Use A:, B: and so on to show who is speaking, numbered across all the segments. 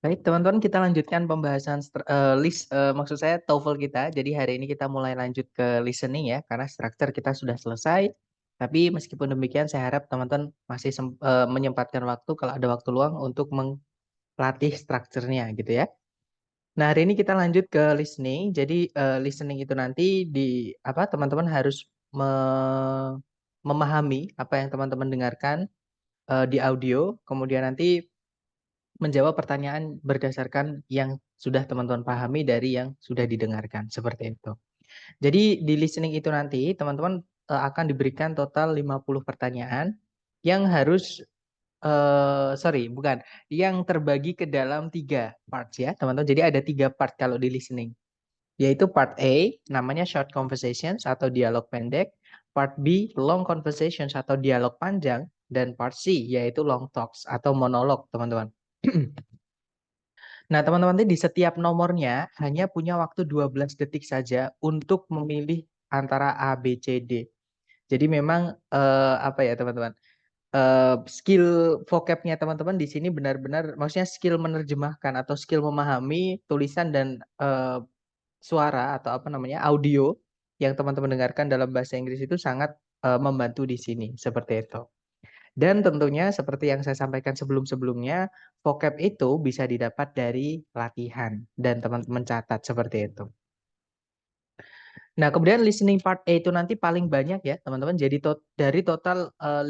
A: Baik, teman-teman kita lanjutkan pembahasan maksud saya TOEFL kita. Jadi hari ini kita mulai lanjut ke listening ya, karena struktur kita sudah selesai. Tapi meskipun demikian, saya harap teman-teman masih menyempatkan waktu kalau ada waktu luang untuk melatih strukturnya gitu ya. Nah, hari ini kita lanjut ke listening. Jadi listening itu nanti di apa teman-teman harus memahami apa yang teman-teman dengarkan di audio, kemudian nanti menjawab pertanyaan berdasarkan yang sudah teman-teman pahami dari yang sudah didengarkan, seperti itu. Jadi di listening itu nanti teman-teman akan diberikan total 50 pertanyaan yang harus sorry, bukan, yang terbagi ke dalam 3 parts ya, teman-teman. Jadi ada 3 part kalau di listening, yaitu part A namanya short conversations atau dialog pendek, part B long conversations atau dialog panjang, dan part C yaitu long talks atau monolog, teman-teman. Nah, teman-teman nanti di setiap nomornya hanya punya waktu 12 detik saja untuk memilih antara A, B, C, D. Jadi memang apa ya teman-teman, skill vocabnya teman-teman di sini benar-benar, maksudnya skill menerjemahkan atau skill memahami tulisan dan suara atau apa namanya audio yang teman-teman dengarkan dalam bahasa Inggris itu sangat membantu di sini, seperti itu. Dan tentunya seperti yang saya sampaikan sebelum-sebelumnya, vocab itu bisa didapat dari latihan dan teman-teman catat seperti itu. Nah, kemudian listening part A itu nanti paling banyak ya, teman-teman. Jadi dari total 50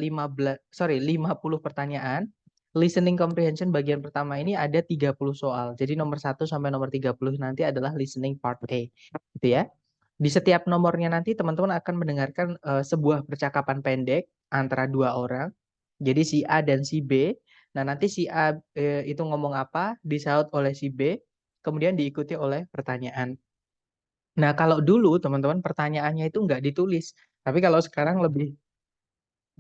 A: pertanyaan, listening comprehension bagian pertama ini ada 30 soal. Jadi nomor 1 sampai nomor 30 nanti adalah listening part A. Gitu ya. Di setiap nomornya nanti teman-teman akan mendengarkan sebuah percakapan pendek antara dua orang. Jadi si A dan si B. Nah, nanti si A itu ngomong apa, disaut oleh si B, kemudian diikuti oleh pertanyaan. Nah, kalau dulu teman-teman pertanyaannya itu nggak ditulis, tapi kalau sekarang lebih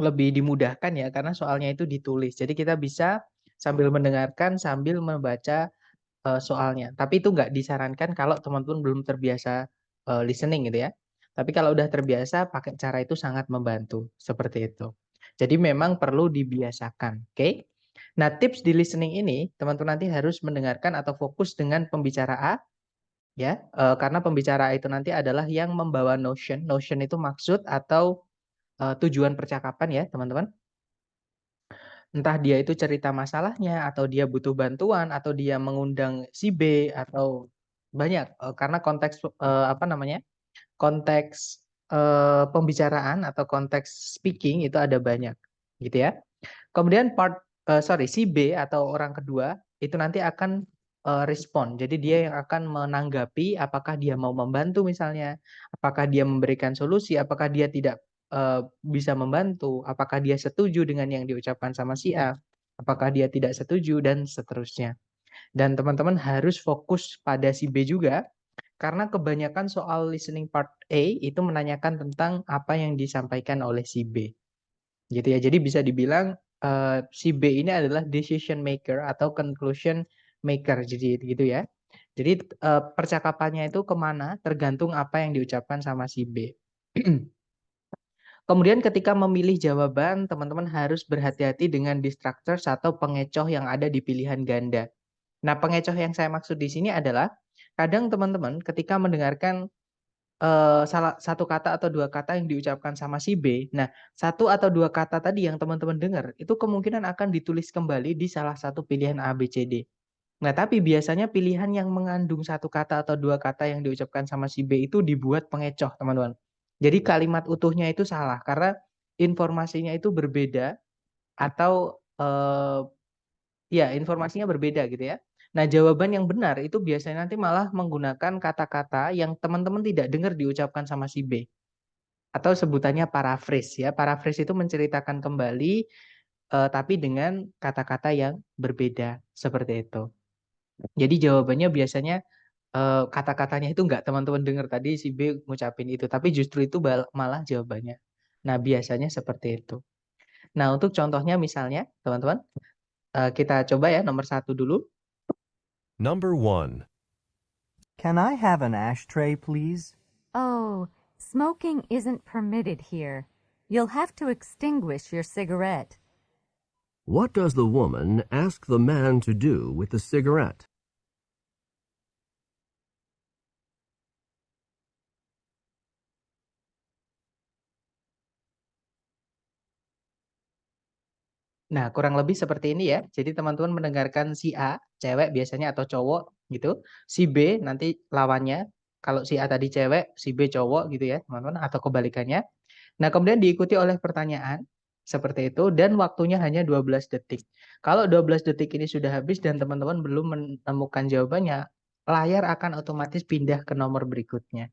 A: lebih dimudahkan ya karena soalnya itu ditulis. Jadi kita bisa sambil mendengarkan sambil membaca soalnya. Tapi itu nggak disarankan kalau teman-teman belum terbiasa listening gitu ya. Tapi kalau udah terbiasa pakai cara itu sangat membantu seperti itu. Jadi memang perlu dibiasakan, oke? Nah, tips di listening ini teman-teman nanti harus mendengarkan atau fokus dengan pembicara A ya, karena pembicara itu nanti adalah yang membawa notion. Notion itu maksud atau, tujuan percakapan ya, teman-teman. Entah dia itu cerita masalahnya, atau dia butuh bantuan, atau dia mengundang si B, atau banyak, karena konteks, apa namanya, konteks, pembicaraan atau konteks speaking itu ada banyak, gitu ya. Kemudian si B atau orang kedua itu nanti akan respon. Jadi dia yang akan menanggapi apakah dia mau membantu misalnya, apakah dia memberikan solusi, apakah dia tidak bisa membantu, apakah dia setuju dengan yang diucapkan sama si A, apakah dia tidak setuju dan seterusnya. Dan teman-teman harus fokus pada si B juga karena kebanyakan soal listening part A itu menanyakan tentang apa yang disampaikan oleh si B. Gitu ya. Jadi bisa dibilang si B ini adalah decision maker atau conclusion maker. Jadi gitu ya. Jadi percakapannya itu kemana tergantung apa yang diucapkan sama si B. Kemudian ketika memilih jawaban, teman-teman harus berhati-hati dengan distractors atau pengecoh yang ada di pilihan ganda. Nah, pengecoh yang saya maksud di sini adalah kadang teman-teman ketika mendengarkan salah satu kata atau 2 kata yang diucapkan sama si B. Nah, satu atau 2 kata tadi yang teman-teman dengar, itu kemungkinan akan ditulis kembali di salah satu pilihan A, B, C, D. Nah, tapi biasanya pilihan yang mengandung satu kata atau 2 kata yang diucapkan sama si B itu dibuat pengecoh, teman-teman. Jadi kalimat utuhnya itu salah karena informasinya itu berbeda atau, ya informasinya berbeda gitu ya. Nah, jawaban yang benar itu biasanya nanti malah menggunakan kata-kata yang teman-teman tidak dengar diucapkan sama si B. Atau sebutannya paraphrase ya. Paraphrase itu menceritakan kembali, tapi dengan kata-kata yang berbeda, seperti itu. Jadi jawabannya biasanya, kata-katanya itu nggak teman-teman dengar tadi si B ngucapin itu, tapi justru itu malah jawabannya. Nah, biasanya seperti itu. Nah, untuk contohnya misalnya teman-teman, kita coba ya nomor 1 dulu.
B: Number 1.
C: Can I have an ashtray, please?
D: Oh, smoking isn't permitted here. You'll have to extinguish your cigarette.
E: What does the woman ask the man to do with the cigarette?
A: Nah, kurang lebih seperti ini ya. Jadi teman-teman mendengarkan si A, cewek biasanya atau cowok gitu. Si B nanti lawannya. Kalau si A tadi cewek, si B cowok gitu ya, teman-teman, atau kebalikannya. Nah, kemudian diikuti oleh pertanyaan seperti itu dan waktunya hanya 12 detik. Kalau 12 detik ini sudah habis dan teman-teman belum menemukan jawabannya, layar akan otomatis pindah ke nomor berikutnya.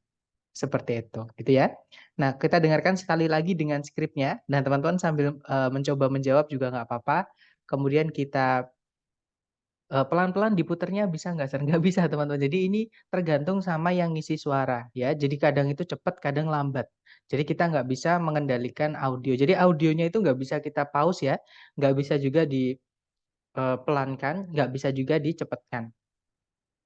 A: Seperti itu, gitu ya. Nah, kita dengarkan sekali lagi dengan skripnya dan teman-teman sambil mencoba menjawab juga nggak apa-apa. Kemudian kita pelan-pelan diputernya bisa nggak, Sir? Nggak bisa, teman-teman. Jadi ini tergantung sama yang ngisi suara, ya. Jadi kadang itu cepat, kadang lambat. Jadi kita nggak bisa mengendalikan audio. Jadi audionya itu nggak bisa kita pause ya, nggak bisa juga dipelankan, nggak bisa juga dicepatkan.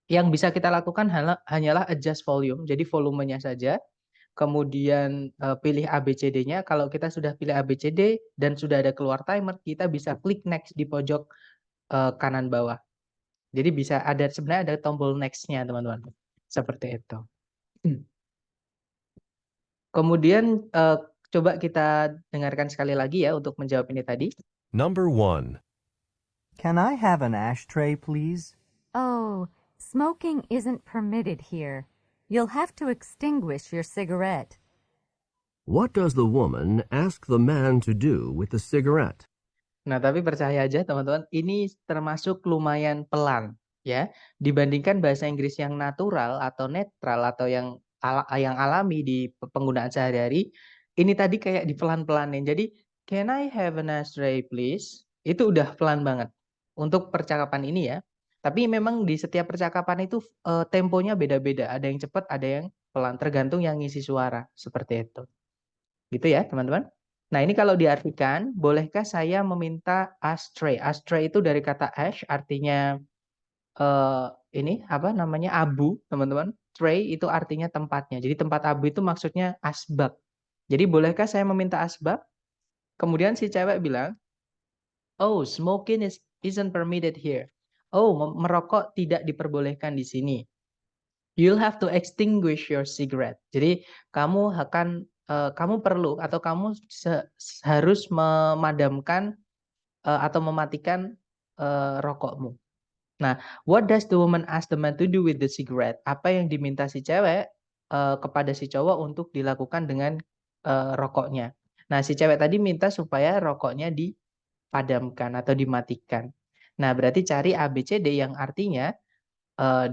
A: Yang bisa kita lakukan hanyalah adjust volume, jadi volumenya saja. Kemudian pilih ABCD-nya. Kalau kita sudah pilih ABCD dan sudah ada keluar timer, kita bisa klik next di pojok kanan bawah. Jadi bisa ada sebenarnya ada tombol next-nya, teman-teman. Seperti itu. Kemudian coba kita dengarkan sekali lagi ya untuk menjawab ini tadi.
B: Number 1.
C: Can I have an ashtray, please?
D: Oh, smoking isn't permitted here. You'll have to extinguish your cigarette.
E: What does the woman ask the man to do with the cigarette?
A: Nah, tapi percaya aja teman-teman, ini termasuk lumayan pelan ya. Dibandingkan bahasa Inggris yang natural atau netral atau yang alami di penggunaan sehari-hari, ini tadi kayak dipelan-pelanin. Jadi, can I have an ashtray please? Itu udah pelan banget untuk percakapan ini ya. Tapi memang di setiap percakapan itu temponya beda-beda. Ada yang cepat, ada yang pelan, tergantung yang ngisi suara, seperti itu. Gitu ya, teman-teman. Nah, ini kalau diartikan, bolehkah saya meminta ashtray? Ashtray itu dari kata ash, artinya ini apa namanya abu, teman-teman. Tray itu artinya tempatnya. Jadi tempat abu itu maksudnya asbak. Jadi bolehkah saya meminta asbak? Kemudian si cewek bilang, oh, smoking isn't permitted here. Oh, merokok tidak diperbolehkan di sini. You'll have to extinguish your cigarette. Jadi kamu perlu atau kamu harus memadamkan atau mematikan rokokmu. Nah, what does the woman ask the man to do with the cigarette? Apa yang diminta si cewek kepada si cowok untuk dilakukan dengan rokoknya? Nah, si cewek tadi minta supaya rokoknya dipadamkan atau dimatikan. Nah, berarti cari ABCD yang artinya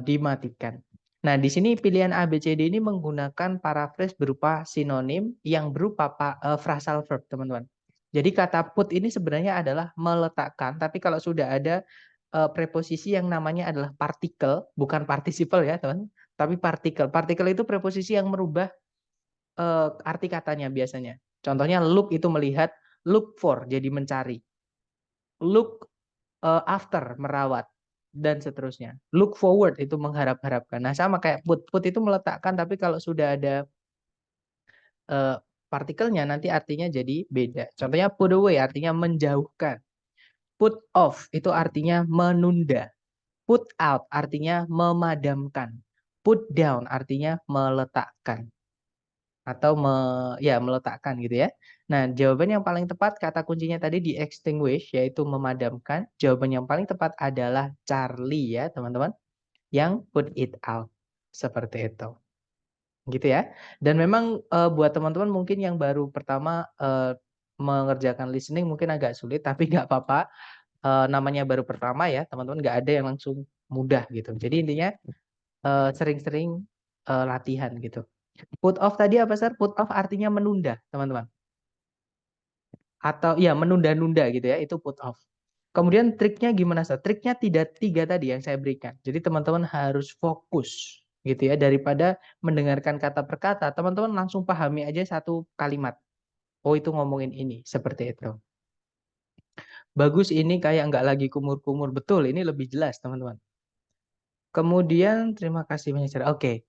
A: dimatikan. Nah, di sini pilihan ABCD ini menggunakan paraphrase berupa sinonim yang berupa phrasal verb, teman-teman. Jadi kata put ini sebenarnya adalah meletakkan, tapi kalau sudah ada preposisi yang namanya adalah partikel, bukan participle ya, teman, tapi partikel. Partikel itu preposisi yang merubah arti katanya biasanya. Contohnya look itu melihat, look for jadi mencari. Look after merawat dan seterusnya. Look forward itu mengharap-harapkan. Nah, sama kayak put itu meletakkan, tapi kalau sudah ada partikelnya nanti artinya jadi beda. Contohnya put away artinya menjauhkan. Put off itu artinya menunda. Put out artinya memadamkan. Put down artinya meletakkan. Atau meletakkan gitu ya. Nah, jawaban yang paling tepat kata kuncinya tadi di extinguish yaitu memadamkan. Jawaban yang paling tepat adalah Charlie ya, teman-teman. Yang put it out. Seperti itu. Gitu ya. Dan memang buat teman-teman mungkin yang baru pertama mengerjakan listening mungkin agak sulit tapi nggak apa-apa. Namanya baru pertama ya, teman-teman nggak ada yang langsung mudah gitu. Jadi intinya sering-sering latihan gitu. Put off tadi apa, Sir? Put off artinya menunda, teman-teman. Atau ya menunda-nunda gitu ya, itu put off. Kemudian triknya gimana, Sir? Triknya tidak 3 tadi yang saya berikan. Jadi teman-teman harus fokus gitu ya, daripada mendengarkan kata per kata, teman-teman langsung pahami aja satu kalimat. Oh, itu ngomongin ini, seperti itu. Bagus ini kayak nggak lagi kumur-kumur. Betul, ini lebih jelas, teman-teman. Kemudian terima kasih banyak, Sir. Oke.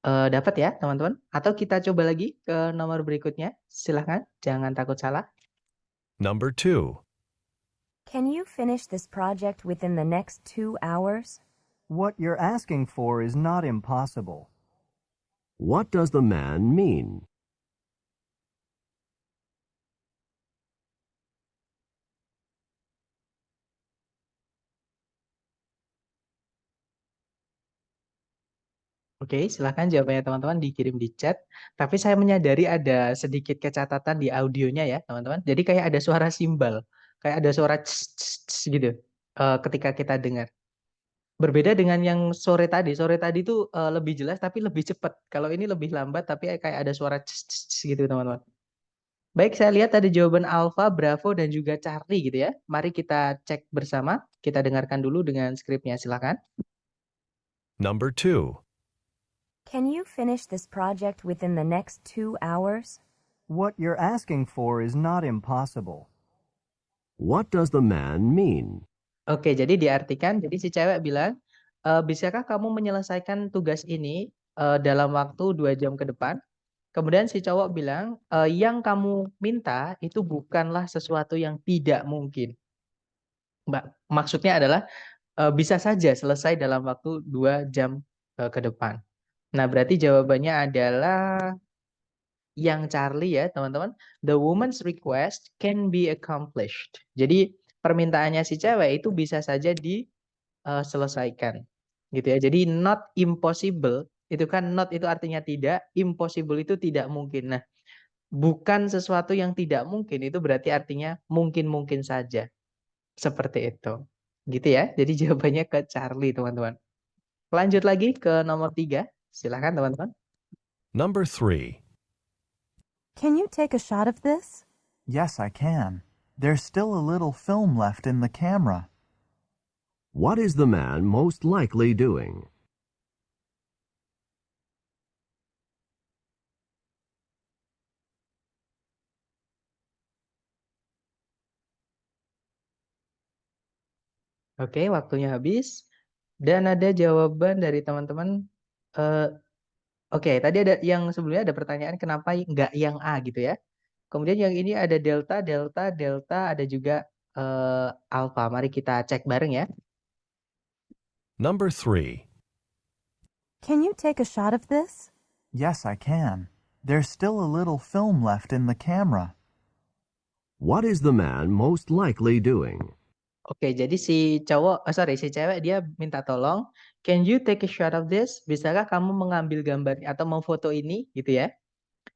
A: Dapat ya teman-teman? Atau kita coba lagi ke nomor berikutnya. Silahkan, jangan takut salah.
B: Number 2.
F: Can you finish this project within the next 2 hours?
C: What you're asking for is not impossible.
E: What does the man mean?
A: Oke, silahkan jawabannya teman-teman dikirim di chat. Tapi saya menyadari ada sedikit kecatatan di audionya ya, teman-teman. Jadi kayak ada suara simbal, kayak ada suara gitu ketika kita dengar. Berbeda dengan yang sore tadi. Sore tadi tuh lebih jelas tapi lebih cepat. Kalau ini lebih lambat tapi kayak ada suara gitu, teman-teman. Baik, saya lihat ada jawaban Alpha, Bravo, dan juga Charlie gitu ya. Mari kita cek bersama. Kita dengarkan dulu dengan skripnya, silakan.
B: Number 2.
F: Can you finish this project within the next 2 hours?
C: What you're asking for is not impossible.
E: What does the man mean?
A: Oke, jadi diartikan, jadi si cewek bilang, bisakah kamu menyelesaikan tugas ini dalam waktu 2 jam ke depan? Kemudian si cowok bilang, yang kamu minta itu bukanlah sesuatu yang tidak mungkin. Maksudnya adalah bisa saja selesai dalam waktu 2 jam ke depan. Nah, berarti jawabannya adalah yang Charlie ya, teman-teman. The woman's request can be accomplished. Jadi permintaannya si cewek itu bisa saja diselesaikan. Gitu ya. Jadi not impossible, itu kan not itu artinya tidak, impossible itu tidak mungkin. Nah, bukan sesuatu yang tidak mungkin itu berarti artinya mungkin-mungkin saja. Seperti itu. Gitu ya. Jadi jawabannya ke Charlie, teman-teman. Lanjut lagi ke nomor 3. Silakan, teman-teman.
B: Number 3.
D: Can you take a shot of this?
C: Yes, I can. There's still a little film left in the camera.
E: What is the man most likely doing?
A: Oke, waktunya habis. Dan ada jawaban dari teman-teman. Oke, tadi ada yang sebelumnya ada pertanyaan kenapa nggak yang A gitu ya. Kemudian yang ini ada delta, delta, delta, ada juga alpha. Mari kita cek bareng ya.
B: Number 3.
D: Can you take a shot of this?
C: Yes, I can. There's still a little film left in the camera.
E: What is the man most likely doing?
A: Oke, jadi si si cewek dia minta tolong, can you take a shot of this? Bisakah kamu mengambil gambar atau memfoto ini gitu ya?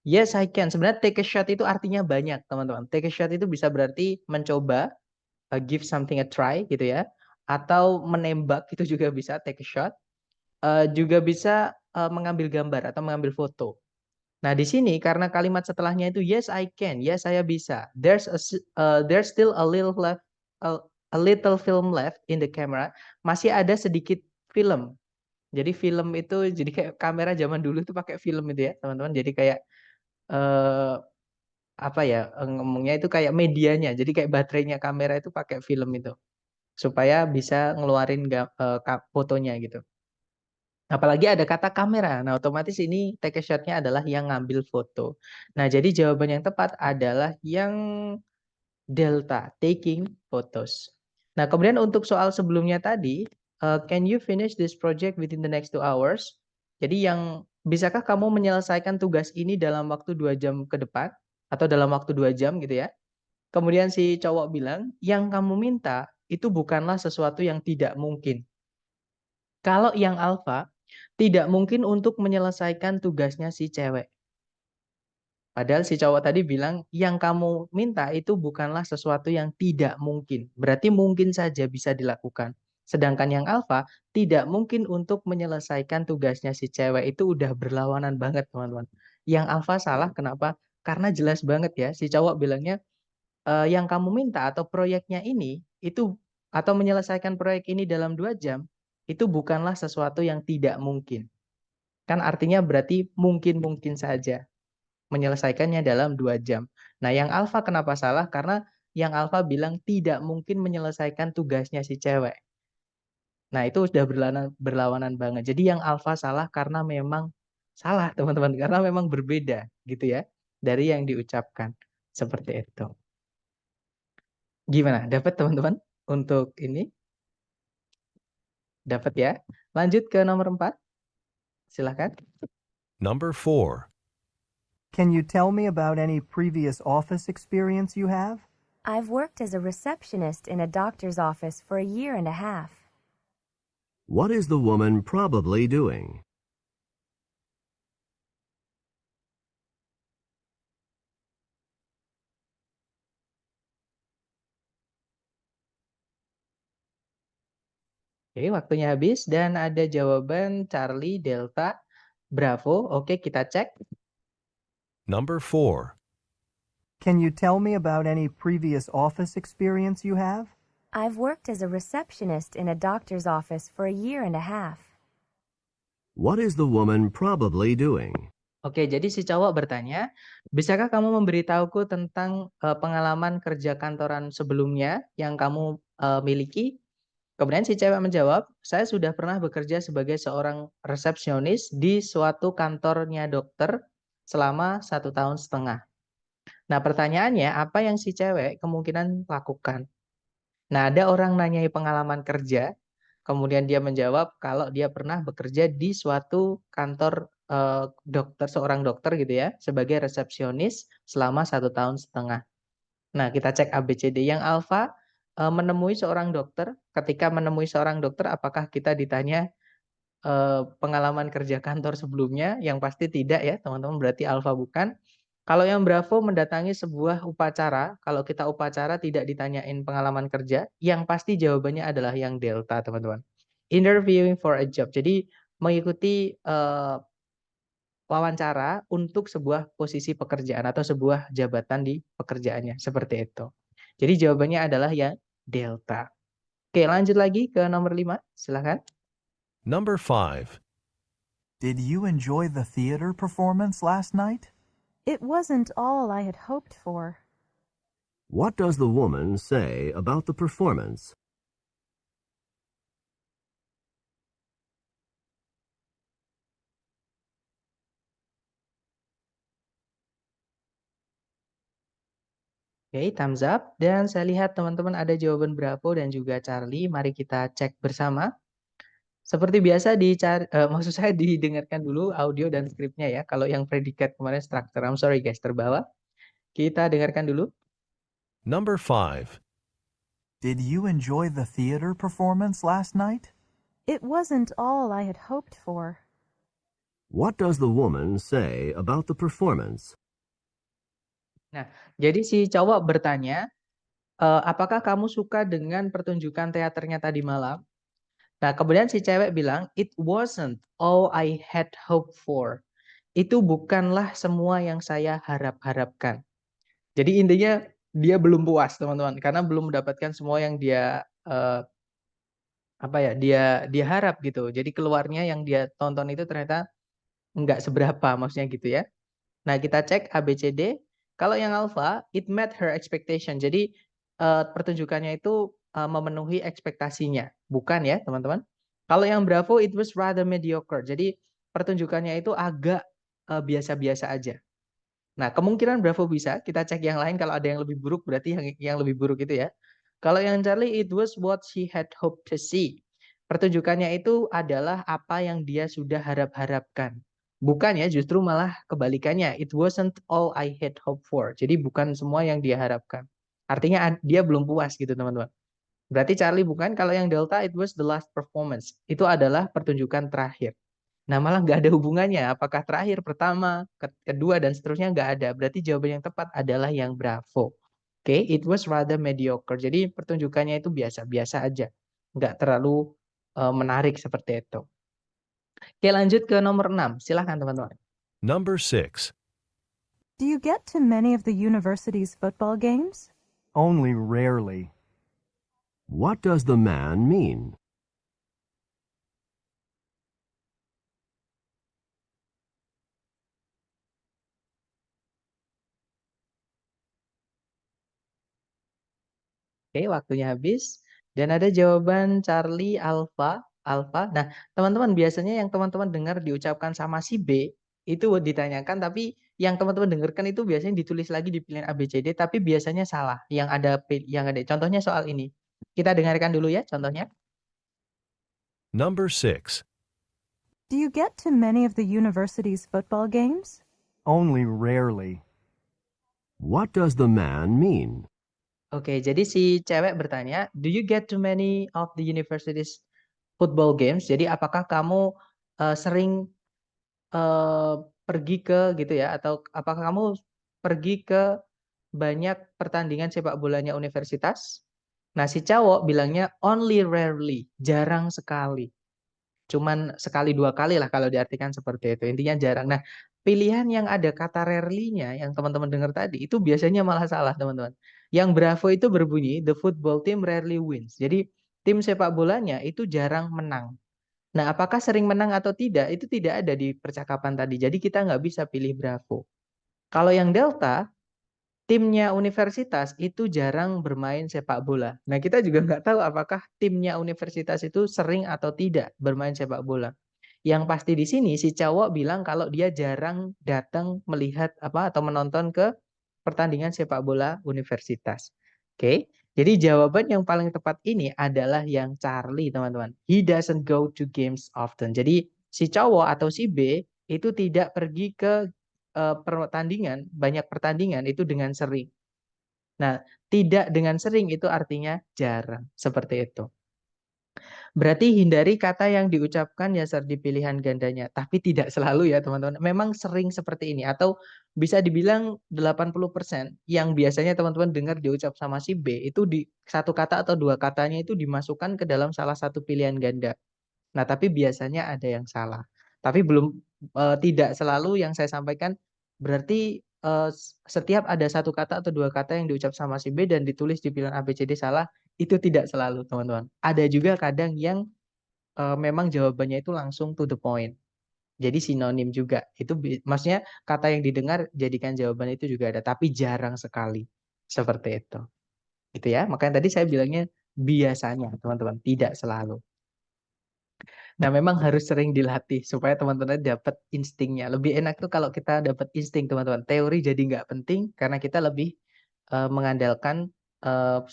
A: Yes, I can. Sebenarnya take a shot itu artinya banyak, teman-teman. Take a shot itu bisa berarti mencoba, give something a try gitu ya. Atau menembak itu juga bisa take a shot. Juga bisa mengambil gambar atau mengambil foto. Nah, di sini karena kalimat setelahnya itu yes I can, yes saya bisa. There's still a little film left in the camera. Masih ada sedikit film. Jadi film itu jadi kayak kamera zaman dulu tuh pakai film itu ya, teman-teman. Jadi kayak eh apa ya, ngomongnya itu kayak medianya. Jadi kayak baterainya kamera itu pakai film itu supaya bisa ngeluarin fotonya gitu. Apalagi ada kata kamera. Nah, otomatis ini take a shot-nya adalah yang ngambil foto. Nah, jadi jawaban yang tepat adalah yang delta, taking photos. Nah, kemudian untuk soal sebelumnya tadi, can you finish this project within the next 2 hours? Jadi yang bisakah kamu menyelesaikan tugas ini dalam waktu 2 jam ke depan atau dalam waktu 2 jam gitu ya? Kemudian si cowok bilang, yang kamu minta itu bukanlah sesuatu yang tidak mungkin. Kalau yang alfa, tidak mungkin untuk menyelesaikan tugasnya si cewek. Padahal si cowok tadi bilang, yang kamu minta itu bukanlah sesuatu yang tidak mungkin. Berarti mungkin saja bisa dilakukan. Sedangkan yang alfa, tidak mungkin untuk menyelesaikan tugasnya si cewek. Itu udah berlawanan banget, teman-teman. Yang alfa salah, kenapa? Karena jelas banget ya, si cowok bilangnya, yang kamu minta atau proyeknya ini, itu atau menyelesaikan proyek ini dalam 2 jam, itu bukanlah sesuatu yang tidak mungkin. Kan artinya berarti mungkin-mungkin saja menyelesaikannya dalam 2 jam. Nah, yang alfa kenapa salah? Karena yang alfa bilang tidak mungkin menyelesaikan tugasnya si cewek. Nah, itu sudah berlawanan banget. Jadi yang alfa salah karena memang salah, teman-teman. Karena memang berbeda gitu ya dari yang diucapkan. Seperti itu. Gimana? Dapat teman-teman untuk ini? Dapat ya. Lanjut ke nomor 4. Silakan.
B: Number 4.
C: Can you tell me about any previous office experience you have?
F: I've worked as a receptionist in a doctor's office for a year and a half.
E: What is the woman probably doing?
A: Oke, waktunya habis dan ada jawaban Charlie, Delta, Bravo. Oke, kita cek.
B: Number 4.
C: Can you tell me about any previous office experience you have?
F: I've worked as a receptionist in a doctor's office for a year and a half.
E: What is the woman probably doing?
A: Oke, jadi si cowok bertanya, bisakah kamu memberitahuku tentang pengalaman kerja kantoran sebelumnya yang kamu miliki? Kemudian si cewek menjawab, saya sudah pernah bekerja sebagai seorang resepsionis di suatu kantornya dokter selama 1,5 tahun. Nah, pertanyaannya, apa yang si cewek kemungkinan lakukan? Nah, ada orang nanyai pengalaman kerja, kemudian dia menjawab kalau dia pernah bekerja di suatu kantor dokter, seorang dokter gitu ya, sebagai resepsionis selama 1,5 tahun. Nah, kita cek ABCD. Yang alfa, menemui seorang dokter. Ketika menemui seorang dokter, apakah kita ditanya pengalaman kerja kantor sebelumnya? Yang pasti tidak ya, teman-teman, berarti alfa bukan. Kalau yang Bravo mendatangi sebuah upacara, kalau kita upacara tidak ditanyain pengalaman kerja, yang pasti jawabannya adalah yang Delta, teman-teman. Interviewing for a job. Jadi mengikuti wawancara untuk sebuah posisi pekerjaan atau sebuah jabatan di pekerjaannya, seperti itu. Jadi jawabannya adalah ya Delta. Oke, lanjut lagi ke nomor 5, silakan.
B: Number 5.
C: Did you enjoy the theater performance last night?
G: It wasn't all I had hoped for.
E: What does the woman say about the performance?
A: Oke, thumbs up. Dan saya lihat teman-teman ada jawaban Bravo dan juga Charlie. Mari kita cek bersama. Seperti biasa maksud saya didengarkan dulu audio dan skripnya ya. Kalau yang predikat kemarin structure, I'm sorry guys, terbawa. Kita dengarkan dulu.
B: Number 5.
C: Did you enjoy the theater performance last night?
G: It wasn't all I had hoped for.
E: What does the woman say about the performance?
A: Nah, jadi si cowok bertanya, apakah kamu suka dengan pertunjukan teaternya tadi malam? Nah, kemudian si cewek bilang, it wasn't all I had hoped for. Itu bukanlah semua yang saya harap-harapkan. Jadi intinya dia belum puas, teman-teman, karena belum mendapatkan semua yang dia dia harap gitu. Jadi keluarnya yang dia tonton itu ternyata nggak seberapa, maksudnya gitu ya. Nah, kita cek ABCD. Kalau yang alpha, it met her expectation. Jadi pertunjukannya itu memenuhi ekspektasinya. Bukan ya, teman-teman. Kalau yang bravo, it was rather mediocre. Jadi pertunjukannya itu agak biasa-biasa aja. Nah, kemungkinan bravo bisa. Kita cek yang lain. Kalau ada yang lebih buruk, berarti yang lebih buruk itu ya. Kalau yang Charlie, it was what she had hoped to see. Pertunjukannya itu adalah apa yang dia sudah harap-harapkan. Bukan ya, justru malah kebalikannya. It wasn't all I had hoped for. Jadi bukan semua yang dia harapkan. Artinya dia belum puas gitu, teman-teman. Berarti Charlie bukan. Kalau yang Delta, it was the last performance. Itu adalah pertunjukan terakhir. Nah, malah nggak ada hubungannya. Apakah terakhir, pertama, kedua, dan seterusnya nggak ada. Berarti jawaban yang tepat adalah yang Bravo. Oke, it was rather mediocre. Jadi pertunjukannya itu biasa-biasa aja. Nggak terlalu menarik seperti itu. Oke, lanjut ke nomor 6. Silahkan teman-teman.
B: Number 6.
G: Do you get to many of the university's football games?
C: Only rarely.
E: What does the man mean?
A: Oke, waktunya habis. Dan ada jawaban Charlie, Alpha. Nah, teman-teman biasanya yang teman-teman dengar diucapkan sama si B, Itu ditanyakan, tapi yang teman-teman dengarkan itu biasanya ditulis lagi di pilihan A, B, C, D, tapi biasanya salah. Yang ada contohnya soal ini. Kita dengarkan dulu ya contohnya.
B: Number 6.
G: Do you get to many of the university's football games?
C: Only rarely.
E: What does the man mean?
A: Oke, jadi si cewek bertanya, do you get to many of the university's football games? Jadi apakah kamu sering pergi ke gitu ya, atau apakah kamu pergi ke banyak pertandingan sepak bolanya universitas? Nah, si cowok bilangnya only rarely, jarang sekali. Cuman sekali dua kali lah kalau diartikan seperti itu. Intinya jarang. Nah, pilihan yang ada kata rarely-nya yang teman-teman dengar tadi itu biasanya malah salah, teman-teman. Yang Bravo itu berbunyi the football team rarely wins. Jadi tim sepak bolanya itu jarang menang. Nah, apakah sering menang atau tidak itu tidak ada di percakapan tadi. Jadi kita nggak bisa pilih Bravo. Kalau yang Delta, timnya universitas itu jarang bermain sepak bola. Nah, kita juga nggak tahu apakah timnya universitas itu sering atau tidak bermain sepak bola. Yang pasti di sini si cowok bilang kalau dia jarang datang melihat atau menonton ke pertandingan sepak bola universitas. Oke. Jadi jawaban yang paling tepat ini adalah yang Charlie, teman-teman. He doesn't go to games often. Jadi si cowok atau si B itu tidak pergi ke pertandingan, banyak pertandingan itu dengan sering. Nah, tidak dengan sering itu artinya jarang, seperti itu. Berarti hindari kata yang diucapkan ya di pilihan gandanya, tapi tidak selalu ya teman-teman. Memang sering seperti ini atau bisa dibilang 80% yang biasanya teman-teman dengar diucap sama si B itu di satu kata atau dua katanya itu dimasukkan ke dalam salah satu pilihan ganda. Nah, tapi biasanya ada yang salah. Tapi belum tidak selalu yang saya sampaikan berarti setiap ada satu kata atau dua kata yang diucap sama si B dan ditulis di pilihan A, B, C, D salah, itu tidak selalu, teman-teman. Ada juga kadang yang memang jawabannya itu langsung to the point. Jadi sinonim juga. Itu maksudnya kata yang didengar jadikan jawaban itu juga ada, tapi jarang sekali. Seperti itu. Gitu ya. Makanya tadi saya bilangnya biasanya, teman-teman, tidak selalu. Nah, memang harus sering dilatih supaya teman-teman dapat instingnya. Lebih enak tuh kalau kita dapat insting, teman-teman. Teori jadi nggak penting karena kita lebih mengandalkan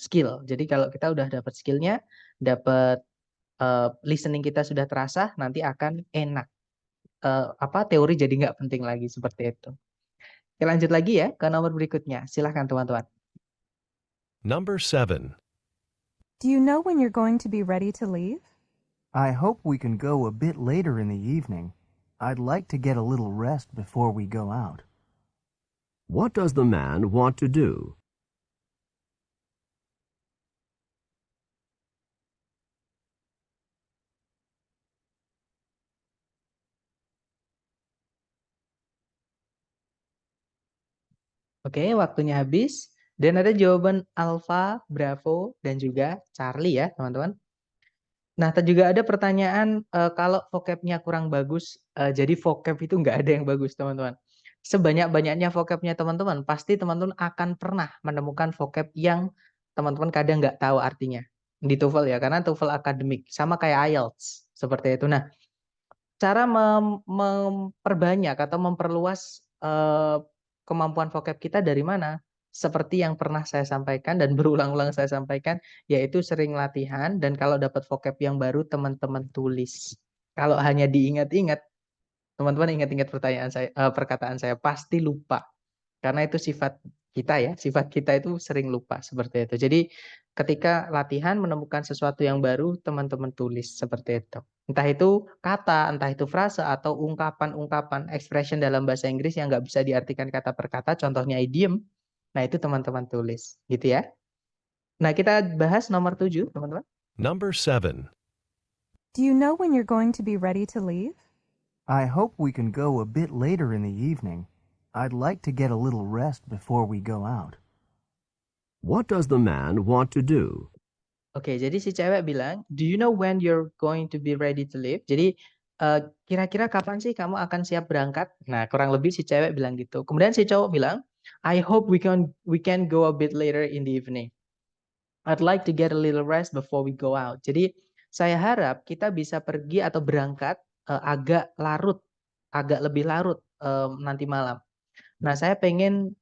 A: skill. Jadi kalau kita udah dapat skillnya, dapat listening kita sudah terasa, nanti akan enak. Teori jadi nggak penting lagi seperti itu. Oke, lanjut lagi ya ke nomor berikutnya. Silahkan teman-teman.
B: Number 7.
G: Do you know when you're going to be ready to leave?
C: I hope we can go a bit later in the evening. I'd like to get a little rest before we go out.
E: What does the man want to do?
A: Oke, waktunya habis. Dan ada jawaban Alpha, Bravo, dan juga Charlie ya, teman-teman. Nah, juga ada pertanyaan kalau vocabnya kurang bagus, jadi vocab itu nggak ada yang bagus, teman-teman. Sebanyak-banyaknya vocabnya teman-teman, pasti teman-teman akan pernah menemukan vocab yang teman-teman kadang nggak tahu artinya. Di TOEFL ya, karena TOEFL akademik, sama kayak IELTS, seperti itu. Nah, cara memperbanyak atau memperluas kemampuan vocab kita dari mana? Seperti yang pernah saya sampaikan dan berulang-ulang saya sampaikan, yaitu sering latihan dan kalau dapat vocab yang baru teman-teman tulis. Kalau hanya diingat-ingat, teman-teman ingat-ingat perkataan saya pasti lupa. Karena itu sifat kita ya, sifat kita itu sering lupa seperti itu. Jadi ketika latihan menemukan sesuatu yang baru, teman-teman tulis seperti itu. Entah itu kata, entah itu frase, atau ungkapan-ungkapan expression dalam bahasa Inggris yang nggak bisa diartikan kata per kata, contohnya idiom. Nah, itu teman-teman tulis, gitu ya. Nah, kita bahas nomor 7, teman-teman.
B: Number 7.
G: Do you know when you're going to be ready to leave?
C: I hope we can go a bit later in the evening. I'd like to get a little rest before we go out.
E: What does the man want to do?
A: Oke, jadi si cewek bilang, do you know when you're going to be ready to leave? Jadi kira-kira kapan sih kamu akan siap berangkat? Nah, kurang lebih si cewek bilang gitu. Kemudian si cowok bilang, I hope we can go a bit later in the evening. I'd like to get a little rest before we go out. Jadi saya harap kita bisa pergi atau berangkat agak larut, agak lebih larut nanti malam. Nah, saya pengen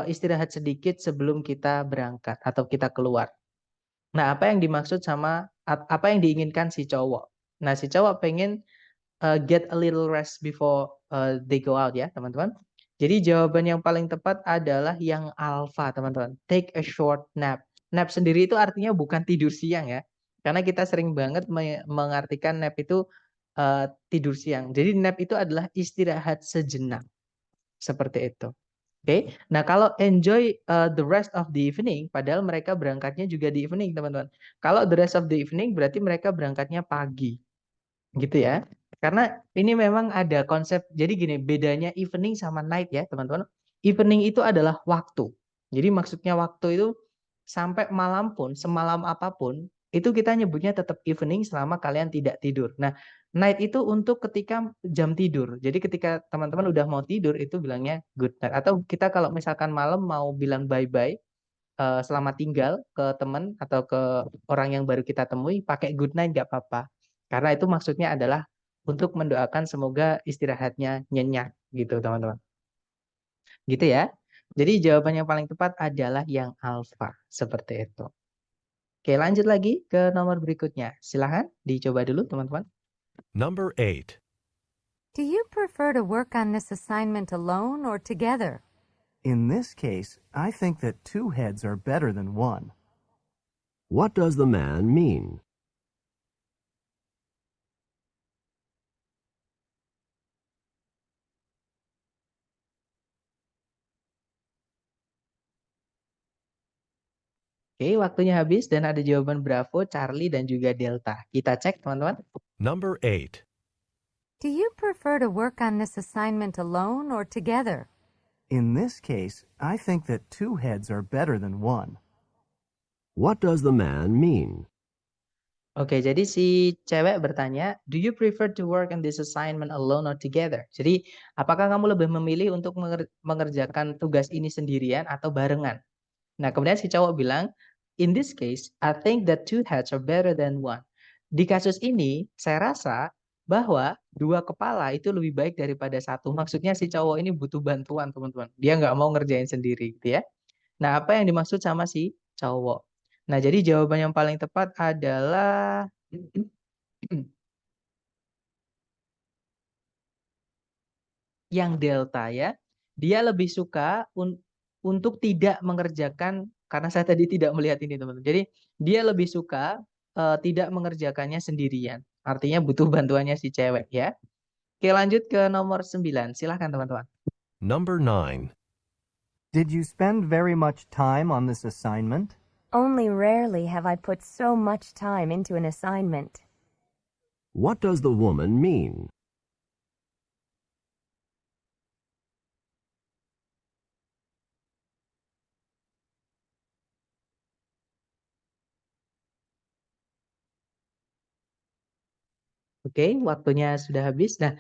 A: istirahat sedikit sebelum kita berangkat atau kita keluar. Nah, apa yang dimaksud sama apa yang diinginkan si cowok? Nah, si cowok pengen get a little rest before they go out ya, teman-teman. Jadi jawaban yang paling tepat adalah yang alfa, teman-teman. Take a short nap. Nap sendiri itu artinya bukan tidur siang ya. Karena kita sering banget mengartikan nap itu tidur siang. Jadi nap itu adalah istirahat sejenak. Seperti itu. Oke. Nah, kalau enjoy the rest of the evening, padahal mereka berangkatnya juga di evening, teman-teman. Kalau the rest of the evening berarti mereka berangkatnya pagi. Gitu ya. Karena ini memang ada konsep, jadi gini, bedanya evening sama night ya, teman-teman. Evening itu adalah waktu. Jadi maksudnya waktu itu sampai malam pun, semalam apapun, itu kita nyebutnya tetap evening selama kalian tidak tidur. Nah, night itu untuk ketika jam tidur. Jadi ketika teman-teman udah mau tidur itu bilangnya good night. Atau kita kalau misalkan malam mau bilang bye-bye, selamat tinggal ke teman atau ke orang yang baru kita temui, pakai good night nggak apa-apa. Karena itu maksudnya adalah untuk mendoakan semoga istirahatnya nyenyak gitu, teman-teman. Gitu ya. Jadi jawaban yang paling tepat adalah yang alfa, seperti itu. Oke, lanjut lagi ke nomor berikutnya. Silahkan dicoba dulu, teman-teman.
B: Number 8.
D: Do you prefer to work on this assignment alone or together?
C: In this case, I think that 2 heads are better than 1.
E: What does the man mean?
A: Oke, waktunya habis dan ada jawaban Bravo, Charlie, dan juga Delta. Kita cek, teman-teman.
B: Number 8.
D: Do you prefer to work on this assignment alone or together?
C: In this case, I think that 2 heads are better than 1.
E: What does the man mean?
A: Oke, jadi si cewek bertanya, do you prefer to work on this assignment alone or together? Jadi, apakah kamu lebih memilih untuk mengerjakan tugas ini sendirian atau barengan? Nah, kemudian si cowok bilang, in this case, I think that 2 heads are better than 1. Di kasus ini, saya rasa bahwa 2 kepala itu lebih baik daripada 1. Maksudnya si cowok ini butuh bantuan, teman-teman. Dia nggak mau ngerjain sendiri, gitu ya. Nah, apa yang dimaksud sama si cowok? Nah, jadi jawaban yang paling tepat adalah yang delta ya. Dia lebih suka untuk tidak mengerjakan, karena saya tadi tidak melihat ini, teman-teman. Jadi, dia lebih suka tidak mengerjakannya sendirian. Artinya butuh bantuannya si cewek ya. Oke, lanjut ke nomor 9. Silahkan, teman-teman.
B: Number 9.
C: Did you spend very much time on this assignment?
F: Only rarely have I put so much time into an assignment.
E: What does the woman mean?
A: Oke, waktunya sudah habis. Nah,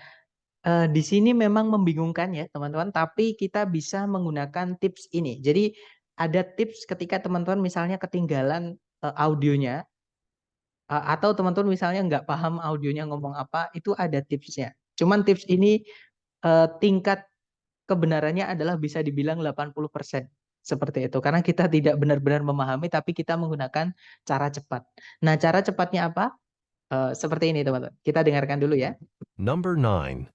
A: di sini memang membingungkan ya, teman-teman, tapi kita bisa menggunakan tips ini. Jadi, ada tips ketika teman-teman misalnya ketinggalan audionya, atau teman-teman misalnya nggak paham audionya ngomong apa, itu ada tipsnya. Cuman tips ini tingkat kebenarannya adalah bisa dibilang 80%. Seperti itu. Karena kita tidak benar-benar memahami, tapi kita menggunakan cara cepat. Nah, cara cepatnya apa? Seperti ini, teman-teman. Kita dengarkan dulu ya.
B: Number 9.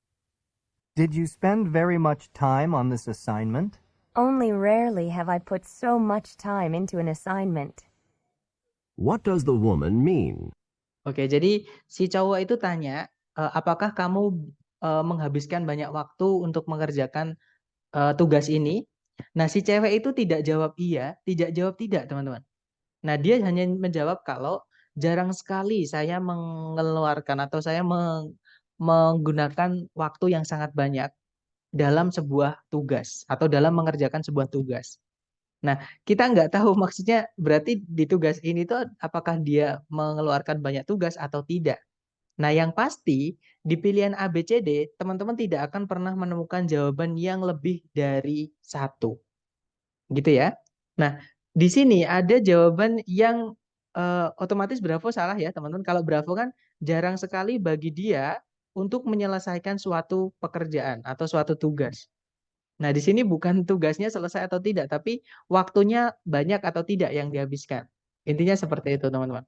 C: Did you spend very much time on this assignment?
F: Only rarely have I put so much time into an assignment.
E: What does the woman mean?
A: Oke, jadi si cowok itu tanya, apakah kamu menghabiskan banyak waktu untuk mengerjakan tugas ini? Nah, si cewek itu tidak jawab iya, tidak jawab tidak, teman-teman. Nah, dia hanya menjawab kalau jarang sekali saya mengeluarkan atau saya menggunakan waktu yang sangat banyak dalam sebuah tugas atau dalam mengerjakan sebuah tugas. Nah, kita nggak tahu maksudnya berarti di tugas ini tuh apakah dia mengeluarkan banyak tugas atau tidak. Nah, yang pasti di pilihan A, B, C, D, teman-teman tidak akan pernah menemukan jawaban yang lebih dari 1. Gitu ya. Nah, di sini ada jawaban yang otomatis Bravo salah ya, teman-teman. Kalau Bravo kan jarang sekali bagi dia untuk menyelesaikan suatu pekerjaan atau suatu tugas. Nah, di sini bukan tugasnya selesai atau tidak, tapi waktunya banyak atau tidak yang dihabiskan. Intinya seperti itu, teman-teman.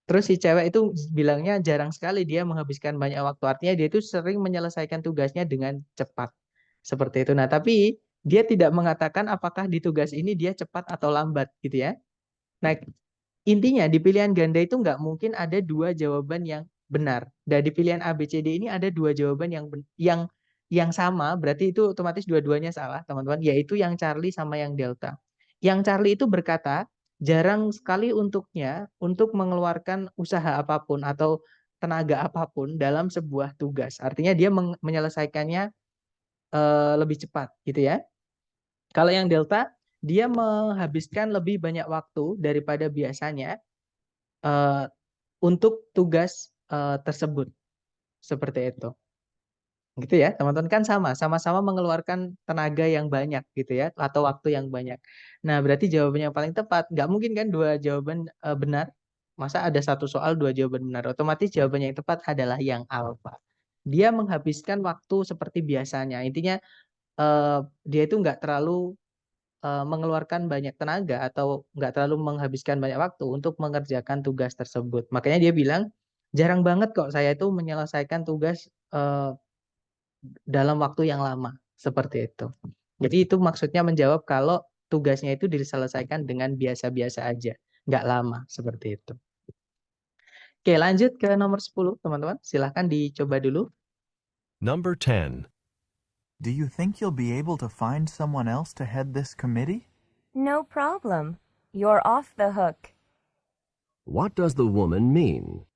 A: Terus si cewek itu bilangnya jarang sekali dia menghabiskan banyak waktu. Artinya dia itu sering menyelesaikan tugasnya dengan cepat. Seperti itu. Nah, tapi dia tidak mengatakan apakah di tugas ini dia cepat atau lambat gitu ya. Nah, intinya di pilihan ganda itu nggak mungkin ada dua jawaban yang benar. Dan di pilihan A, B, C, D ini ada dua jawaban yang sama, berarti itu otomatis dua-duanya salah, teman-teman, yaitu yang Charlie sama yang Delta. Yang Charlie itu berkata, jarang sekali untuknya untuk mengeluarkan usaha apapun atau tenaga apapun dalam sebuah tugas. Artinya dia menyelesaikannya lebih cepat, gitu ya. Kalau yang Delta, dia menghabiskan lebih banyak waktu daripada biasanya untuk tugas tersebut. Seperti itu. Gitu ya, teman-teman, kan sama-sama mengeluarkan tenaga yang banyak gitu ya, atau waktu yang banyak. Nah, berarti jawabannya yang paling tepat. Nggak mungkin kan dua jawaban benar. Masa ada satu soal dua jawaban benar? Otomatis jawabannya yang tepat adalah yang alfa. Dia menghabiskan waktu seperti biasanya. Intinya dia itu nggak terlalu mengeluarkan banyak tenaga atau nggak terlalu menghabiskan banyak waktu untuk mengerjakan tugas tersebut. Makanya dia bilang, jarang banget kok saya itu menyelesaikan tugas dalam waktu yang lama, seperti itu. Jadi itu maksudnya menjawab kalau tugasnya itu diselesaikan dengan biasa-biasa aja, nggak lama, seperti itu. Oke, lanjut ke nomor 10, teman-teman. Silahkan dicoba dulu.
B: Number 10.
C: Do you think you'll be able to find someone else to head this committee?
F: No problem. You're off the hook.
E: What does the woman mean?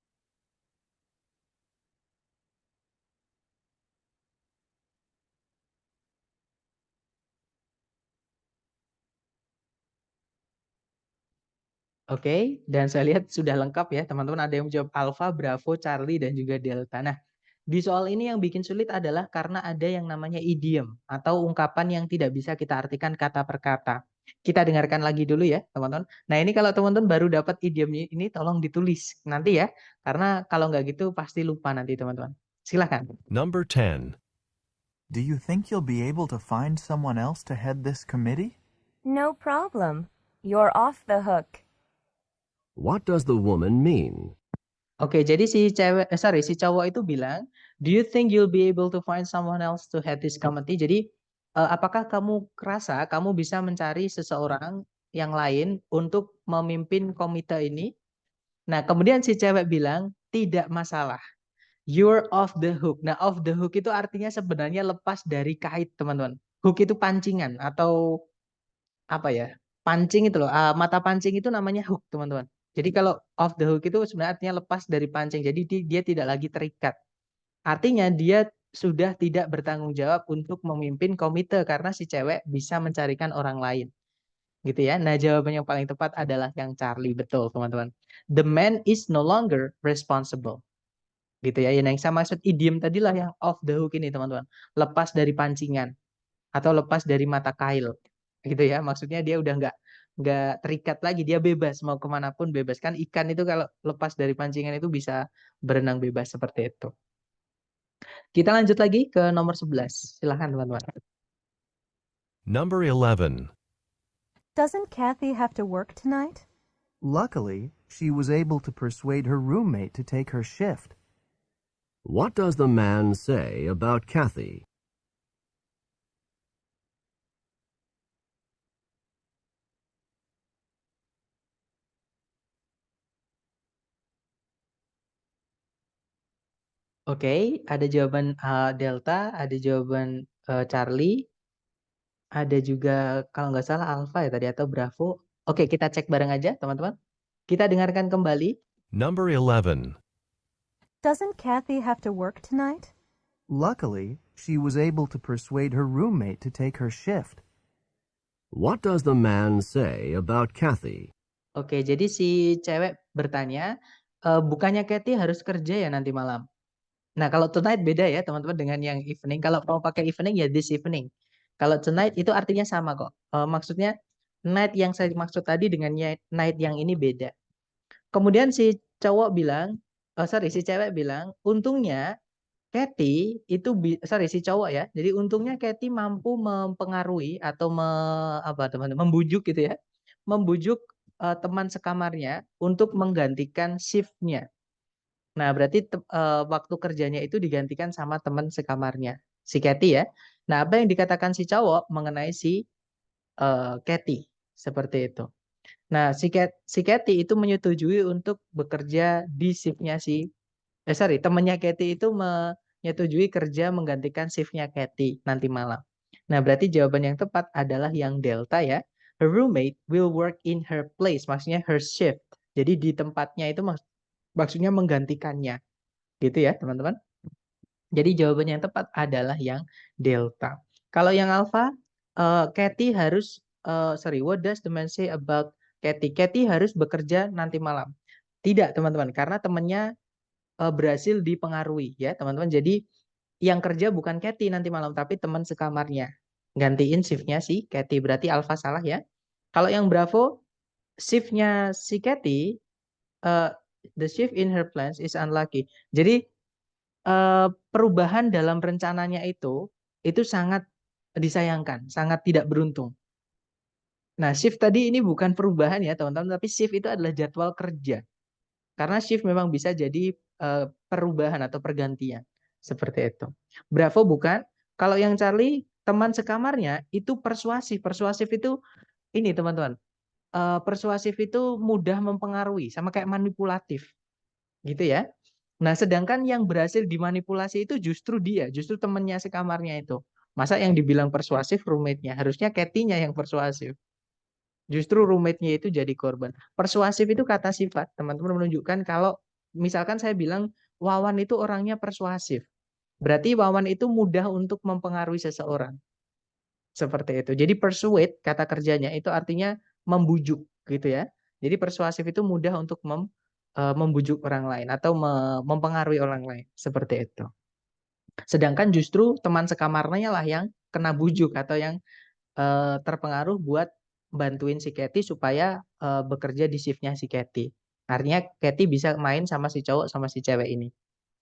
A: Oke, dan saya lihat sudah lengkap ya, teman-teman. Ada yang menjawab Alpha, Bravo, Charlie, dan juga Delta. Nah, di soal ini yang bikin sulit adalah karena ada yang namanya idiom atau ungkapan yang tidak bisa kita artikan kata per kata. Kita dengarkan lagi dulu ya, teman-teman. Nah, ini kalau teman-teman baru dapat idiom ini tolong ditulis nanti ya, karena kalau nggak gitu pasti lupa nanti, teman-teman. Silakan.
B: Number 10.
C: Do you think you'll be able to find someone else to head this committee?
F: No problem. You're off the hook.
E: What does the woman mean?
A: Oke, jadi si cowok itu bilang, do you think you'll be able to find someone else to head this committee? Jadi, apakah kamu kerasa kamu bisa mencari seseorang yang lain untuk memimpin komite ini? Nah, kemudian si cewek bilang, tidak masalah. You're off the hook. Nah, off the hook itu artinya sebenarnya lepas dari kait, teman-teman. Hook itu pancingan atau apa ya? Pancing itu loh. Mata pancing itu namanya hook, teman-teman. Jadi kalau off the hook itu sebenarnya artinya lepas dari pancing. Jadi dia tidak lagi terikat. Artinya dia sudah tidak bertanggung jawab untuk memimpin komite karena si cewek bisa mencarikan orang lain. Gitu ya. Nah, jawaban yang paling tepat adalah yang Charlie. Betul, teman-teman. The man is no longer responsible. Gitu ya. Yang saya maksud idiom tadilah yang off the hook ini, teman-teman. Lepas dari pancingan atau lepas dari mata kail. Gitu ya. Maksudnya dia udah nggak terikat lagi, dia bebas mau kemanapun bebas. Kan ikan itu kalau lepas dari pancingan itu bisa berenang bebas seperti itu. Kita lanjut lagi ke nomor 11. Silahkan, teman-teman.
B: Number 11.
G: Doesn't Kathy have to work tonight?
C: Luckily, she was able to persuade her roommate to take her shift.
E: What does the man say about Kathy?
A: Oke, ada jawaban Delta, ada jawaban Charlie, ada juga kalau nggak salah Alpha ya tadi atau Bravo. Oke, kita cek bareng aja, teman-teman. Kita dengarkan kembali.
B: Number 11.
G: Doesn't Kathy have to work tonight?
C: Luckily, she was able to persuade her roommate to take her shift.
E: What does the man say about Kathy?
A: Oke, jadi si cewek bertanya, bukannya Kathy harus kerja ya nanti malam? Nah, kalau tonight beda ya teman-teman dengan yang evening. Kalau mau pakai evening ya this evening. Kalau tonight itu artinya sama kok. Maksudnya night yang saya maksud tadi dengan night yang ini beda. Kemudian si cowok bilang, si cewek bilang, untungnya Katie itu si cowok ya. Jadi untungnya Katie mampu mempengaruhi atau apa teman-teman membujuk gitu ya. Membujuk teman sekamarnya untuk menggantikan shift-nya. Nah, berarti waktu kerjanya itu digantikan sama teman sekamarnya, si Katie ya. Nah, apa yang dikatakan si cowok mengenai si Katie seperti itu. Nah, si Katie itu menyetujui untuk bekerja di shift-nya temannya Katie itu menyetujui kerja menggantikan shift-nya Katie nanti malam. Nah, berarti jawaban yang tepat adalah yang delta ya. Her roommate will work in her place, maksudnya her shift. Jadi di tempatnya itu maksudnya menggantikannya. Gitu ya, teman-teman. Jadi jawaban yang tepat adalah yang delta. Kalau yang alpha, Katie harus what does the man say about Katie? Katie harus bekerja nanti malam. Tidak, teman-teman, karena temannya berhasil dipengaruhi ya, teman-teman. Jadi yang kerja bukan Katie nanti malam, tapi teman sekamarnya. Gantiin shift-nya si Katie. Berarti alpha salah ya. Kalau yang bravo, shift-nya si Katie, the shift in her plans is unlucky. Jadi perubahan dalam rencananya itu sangat disayangkan, sangat tidak beruntung. Nah, shift tadi ini bukan perubahan ya, teman-teman, tapi shift itu adalah jadwal kerja. Karena shift memang bisa jadi perubahan atau pergantian. Seperti itu. Bravo bukan. Kalau yang Charlie, teman sekamarnya itu persuasif. Persuasif itu ini, teman-teman. Persuasif itu mudah mempengaruhi, sama kayak manipulatif. Gitu ya. Nah, sedangkan yang berhasil dimanipulasi itu justru dia, justru temannya sekamarnya itu. Masa yang dibilang persuasif roommate-nya? Harusnya Katie-nya yang persuasif. Justru roommate-nya itu jadi korban. Persuasif itu kata sifat, teman-teman, menunjukkan kalau misalkan saya bilang Wawan itu orangnya persuasif. Berarti Wawan itu mudah untuk mempengaruhi seseorang. Seperti itu. Jadi persuade, kata kerjanya itu artinya membujuk gitu ya. Jadi persuasif itu mudah untuk membujuk orang lain atau mempengaruhi orang lain. Seperti itu. Sedangkan justru teman sekamarnya lah yang kena bujuk atau yang terpengaruh buat bantuin si Katie supaya bekerja di shiftnya si Katie. Artinya Katie bisa main sama si cowok sama si cewek ini.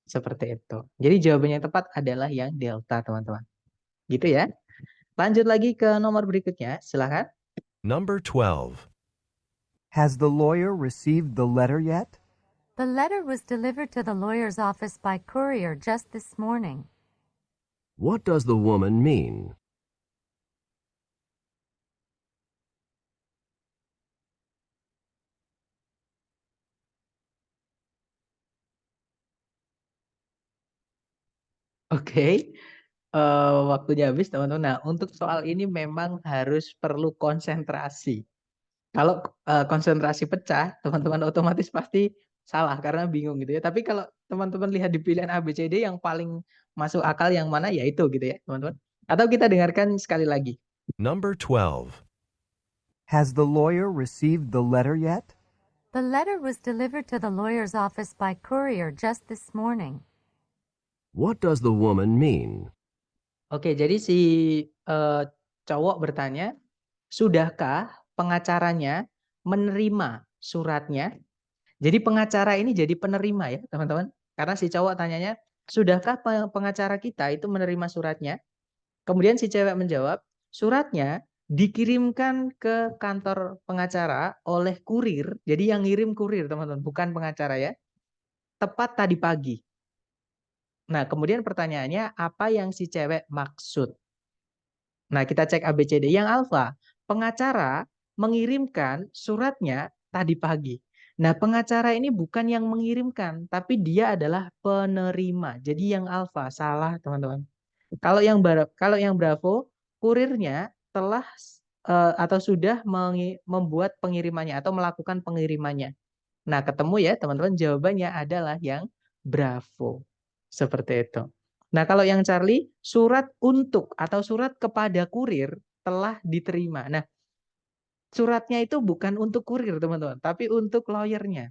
A: Seperti itu. Jadi jawabannya yang tepat adalah yang delta, teman-teman. Gitu ya. Lanjut lagi ke nomor berikutnya. Silakan.
B: Number 12.
C: Has the lawyer received the letter yet?
D: The letter was delivered to the lawyer's office by courier just this morning.
E: What does the woman mean?
A: Oke. Waktunya habis, teman-teman. Nah, untuk soal ini memang harus perlu konsentrasi. Kalau konsentrasi pecah, teman-teman otomatis pasti salah karena bingung gitu ya. Tapi kalau teman-teman lihat di pilihan A, B, C, D yang paling masuk akal yang mana ya itu gitu ya, teman-teman. Atau kita dengarkan sekali lagi.
B: Number 12.
C: Has the lawyer received the letter yet?
D: The letter was delivered to the lawyer's office by courier just this morning.
E: What does the woman mean?
A: Oke, jadi si cowok bertanya, sudahkah pengacaranya menerima suratnya? Jadi pengacara ini jadi penerima ya, teman-teman. Karena si cowok tanyanya, sudahkah pengacara kita itu menerima suratnya? Kemudian si cewek menjawab, suratnya dikirimkan ke kantor pengacara oleh kurir. Jadi yang ngirim kurir, teman-teman, bukan pengacara ya. Tepat tadi pagi. Nah, kemudian pertanyaannya, apa yang si cewek maksud? Nah, kita cek ABCD. Yang alfa, pengacara mengirimkan suratnya tadi pagi. Nah, pengacara ini bukan yang mengirimkan, tapi dia adalah penerima. Jadi yang alfa, salah teman-teman. Kalau yang bravo, kurirnya telah atau sudah membuat pengirimannya atau melakukan pengirimannya. Nah, ketemu ya teman-teman, jawabannya adalah yang bravo. Seperti itu. Nah, kalau yang Charlie, surat untuk atau surat kepada kurir telah diterima. Nah, suratnya itu bukan untuk kurir, teman-teman, tapi untuk lawyernya.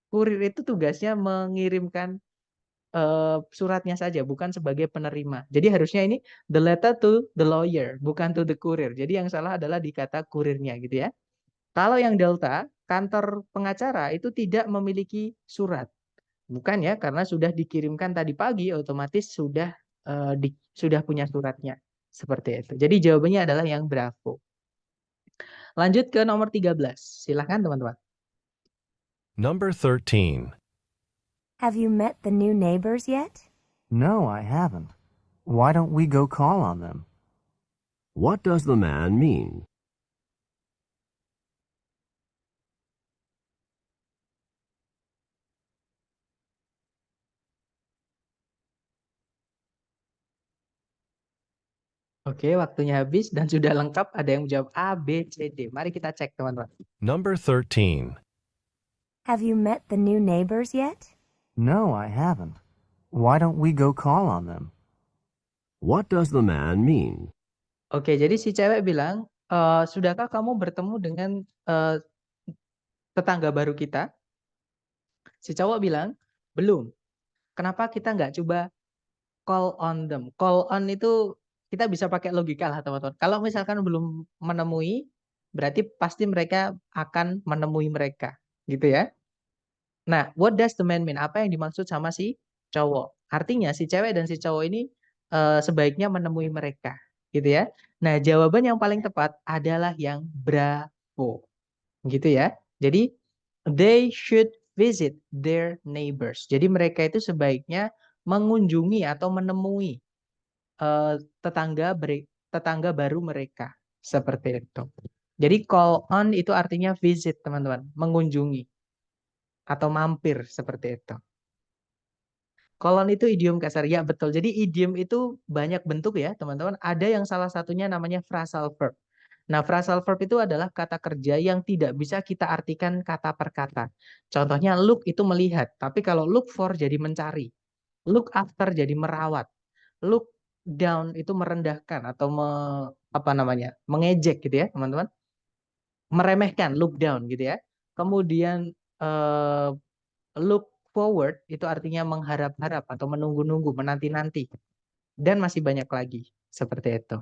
A: Kurir itu tugasnya mengirimkan suratnya saja, bukan sebagai penerima. Jadi harusnya ini the letter to the lawyer, bukan to the courier. Jadi yang salah adalah di kata kurirnya gitu ya. Kalau yang delta, kantor pengacara itu tidak memiliki surat. Bukan ya, karena sudah dikirimkan tadi pagi, otomatis sudah punya suratnya. Seperti itu. Jadi jawabannya adalah yang Bravo. Lanjut ke nomor 13. Silahkan teman-teman.
B: Number 13.
F: Have you met the new neighbors yet?
C: No, I haven't. Why don't we go call on them?
E: What does the man mean?
A: Oke, waktunya habis dan sudah lengkap. Ada yang menjawab A, B, C, D. Mari kita cek teman-teman.
B: Number 13.
F: Have you met the new neighbors yet?
C: No, I haven't. Why don't we go call on them?
E: What does the man mean?
A: Oke, jadi si cewek bilang, sudahkah kamu bertemu dengan tetangga baru kita? Si cowok bilang, belum. Kenapa kita nggak coba call on them? Call on itu kita bisa pakai logika lah teman-teman. Kalau misalkan belum menemui, berarti pasti mereka akan menemui mereka. Gitu ya. Nah, what does the man mean? Apa yang dimaksud sama si cowok? Artinya si cewek dan si cowok ini sebaiknya menemui mereka. Gitu ya. Nah, jawaban yang paling tepat adalah yang bravo. Gitu ya. Jadi, they should visit their neighbors. Jadi mereka itu sebaiknya mengunjungi atau menemui tetangga baru mereka. Seperti itu. Jadi call on itu artinya visit teman-teman. Mengunjungi. Atau mampir seperti itu. Call on itu idiom kasar. Ya betul. Jadi idiom itu banyak bentuk ya teman-teman. Ada yang salah satunya namanya phrasal verb. Nah, phrasal verb itu adalah kata kerja yang tidak bisa kita artikan kata per kata. Contohnya look itu melihat, tapi kalau look for jadi mencari. Look after jadi merawat. Look down itu merendahkan atau mengejek gitu ya, teman-teman. Meremehkan, look down gitu ya. Kemudian look forward itu artinya mengharap-harap atau menunggu-nunggu, menanti-nanti. Dan masih banyak lagi seperti itu.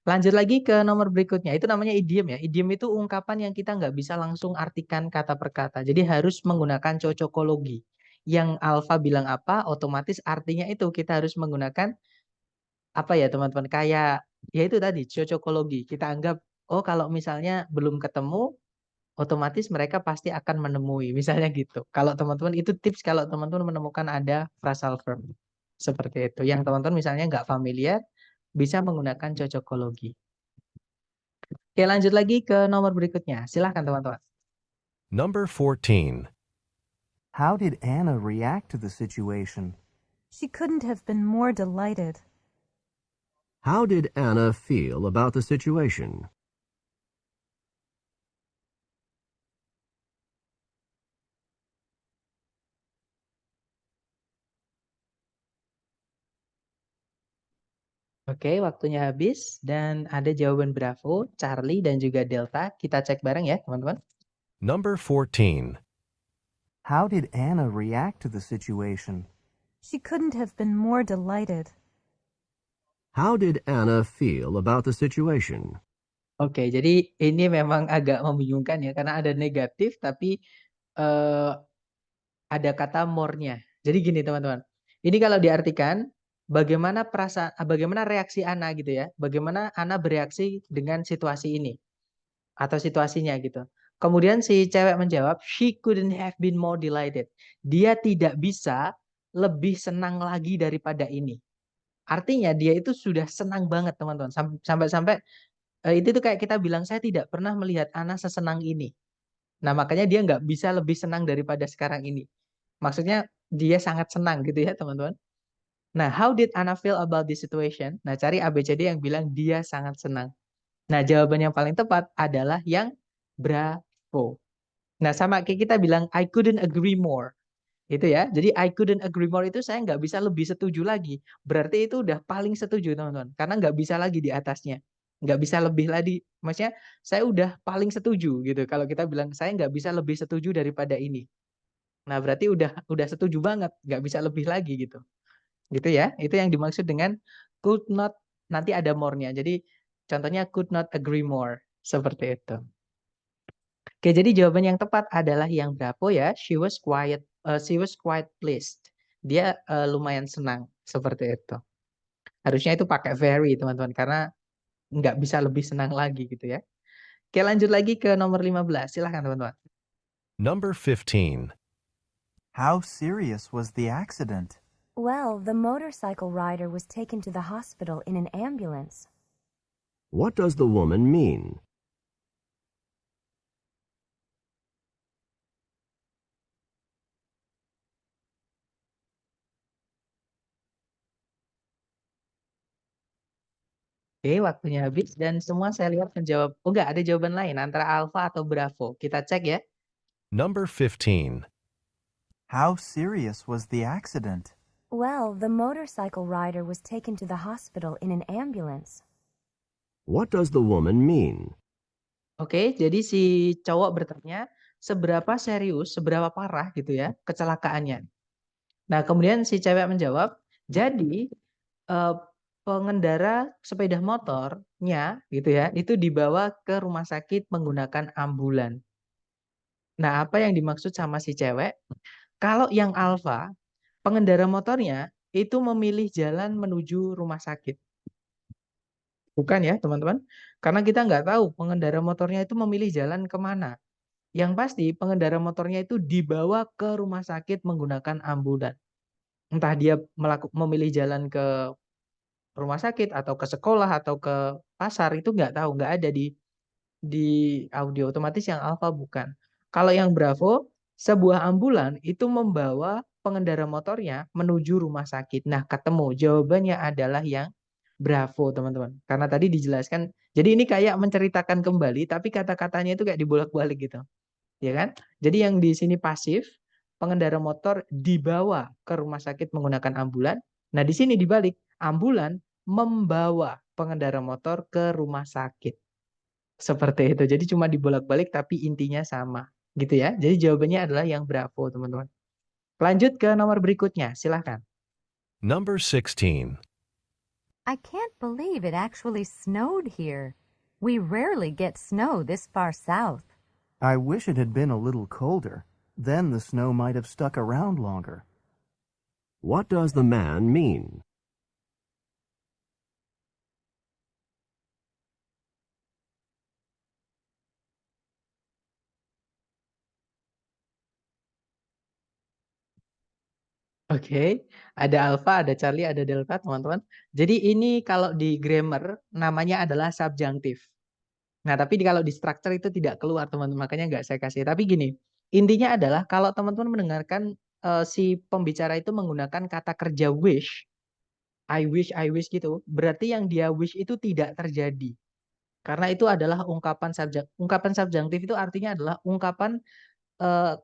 A: Lanjut lagi ke nomor berikutnya. Itu namanya idiom ya. Idiom itu ungkapan yang kita nggak bisa langsung artikan kata per kata. Jadi harus menggunakan cocokologi. Yang Alfa bilang apa, otomatis artinya itu kita harus menggunakan apa ya teman-teman. Kayak ya itu tadi cocokologi. Kita anggap oh kalau misalnya belum ketemu, otomatis mereka pasti akan menemui. Misalnya gitu. Kalau teman-teman itu tips kalau teman-teman menemukan ada phrasal verb. Seperti itu. Yang teman-teman misalnya nggak familiar, bisa menggunakan cocokologi. Oke, lanjut lagi ke nomor berikutnya. Silahkan teman-teman.
B: Number 14.
C: How did Anna react to the situation?
G: She couldn't have been more delighted.
E: How did Anna feel about the situation?
A: Oke, waktunya habis dan ada jawaban Bravo, Charlie, dan juga Delta. Kita cek bareng ya, teman-teman.
B: Number 14.
C: How did Anna react to the situation?
G: She couldn't have been more delighted.
E: How did Anna feel about the situation?
A: Oke, jadi ini memang agak membingungkan ya, karena ada negatif tapi ada kata more-nya. Jadi gini teman-teman, ini kalau diartikan bagaimana reaksi Ana gitu ya, bagaimana Ana bereaksi dengan situasi ini atau situasinya gitu. Kemudian si cewek menjawab, she couldn't have been more delighted. Dia tidak bisa lebih senang lagi daripada ini. Artinya dia itu sudah senang banget teman-teman. Sampai-sampai itu tuh kayak kita bilang, saya tidak pernah melihat Ana sesenang ini. Nah makanya dia nggak bisa lebih senang daripada sekarang ini. Maksudnya dia sangat senang gitu ya teman-teman. Nah, how did Anna feel about this situation? Nah, cari ABCD yang bilang dia sangat senang. Nah, jawaban yang paling tepat adalah yang bravo. Nah, sama kayak kita bilang I couldn't agree more. Itu ya. Jadi I couldn't agree more itu saya nggak bisa lebih setuju lagi. Berarti itu udah paling setuju teman-teman. Karena nggak bisa lagi di atasnya. Nggak bisa lebih lagi. Maksudnya saya udah paling setuju gitu. Kalau kita bilang saya nggak bisa lebih setuju daripada ini. Nah, berarti udah setuju banget. Nggak bisa lebih lagi gitu. Gitu ya. Itu yang dimaksud dengan could not, nanti ada more-nya. Jadi contohnya could not agree more. Seperti itu. Oke, jadi jawaban yang tepat adalah yang Bravo ya. She was quite pleased. Dia lumayan senang seperti itu. Harusnya itu pakai very teman-teman karena nggak bisa lebih senang lagi gitu ya. Oke, lanjut lagi ke nomor 15. Silahkan teman-teman.
B: Number 15.
C: How serious was the accident?
F: Well, the motorcycle rider was taken to the hospital in an ambulance.
E: What does the woman mean?
A: Oke, waktunya habis dan semua saya lihat menjawab. Oh enggak, ada jawaban lain antara Alpha atau Bravo. Kita cek ya.
B: Number 15.
C: How serious was the accident?
F: Well, the motorcycle rider was taken to the hospital in an ambulance.
E: What does the woman mean?
A: Oke, jadi si cowok bertanya seberapa serius, seberapa parah gitu ya kecelakaannya. Nah, kemudian si cewek menjawab, jadi eh, pengendara sepeda motornya gitu ya, itu dibawa ke rumah sakit menggunakan ambulan. Nah, apa yang dimaksud sama si cewek? Kalau yang Alfa, pengendara motornya itu memilih jalan menuju rumah sakit. Bukan ya, teman-teman? Karena kita nggak tahu pengendara motornya itu memilih jalan kemana. Yang pasti pengendara motornya itu dibawa ke rumah sakit menggunakan ambulan. Entah dia memilih jalan ke rumah sakit atau ke sekolah atau ke pasar itu nggak tahu, nggak ada di audio otomatis yang Alfa bukan. Kalau yang Bravo, sebuah ambulan itu membawa pengendara motornya menuju rumah sakit. Nah, ketemu. Jawabannya adalah yang Bravo, teman-teman. Karena tadi dijelaskan, jadi ini kayak menceritakan kembali, tapi kata-katanya itu kayak dibolak-balik gitu. Ya kan? Jadi yang di sini pasif, pengendara motor dibawa ke rumah sakit menggunakan ambulan. Nah, di sini dibalik, ambulan membawa pengendara motor ke rumah sakit. Seperti itu. Jadi cuma dibolak-balik tapi intinya sama. Gitu ya. Jadi jawabannya adalah yang Bravo, teman-teman. Lanjut ke nomor berikutnya. Silahkan.
B: Number 16.
D: I can't believe it actually snowed here. We rarely get snow this far south.
C: I wish it had been a little colder. Then the snow might have stuck around longer.
E: What does the man mean?
A: Oke. Ada Alpha, ada Charlie, ada Delta, teman-teman. Jadi ini kalau di grammar namanya adalah subjunctive. Nah, tapi kalau di structure itu tidak keluar, teman-teman. Makanya nggak saya kasih. Tapi gini, intinya adalah kalau teman-teman mendengarkan si pembicara itu menggunakan kata kerja wish, I wish gitu, berarti yang dia wish itu tidak terjadi. Karena itu adalah ungkapan subjunktif itu artinya adalah ungkapan eh,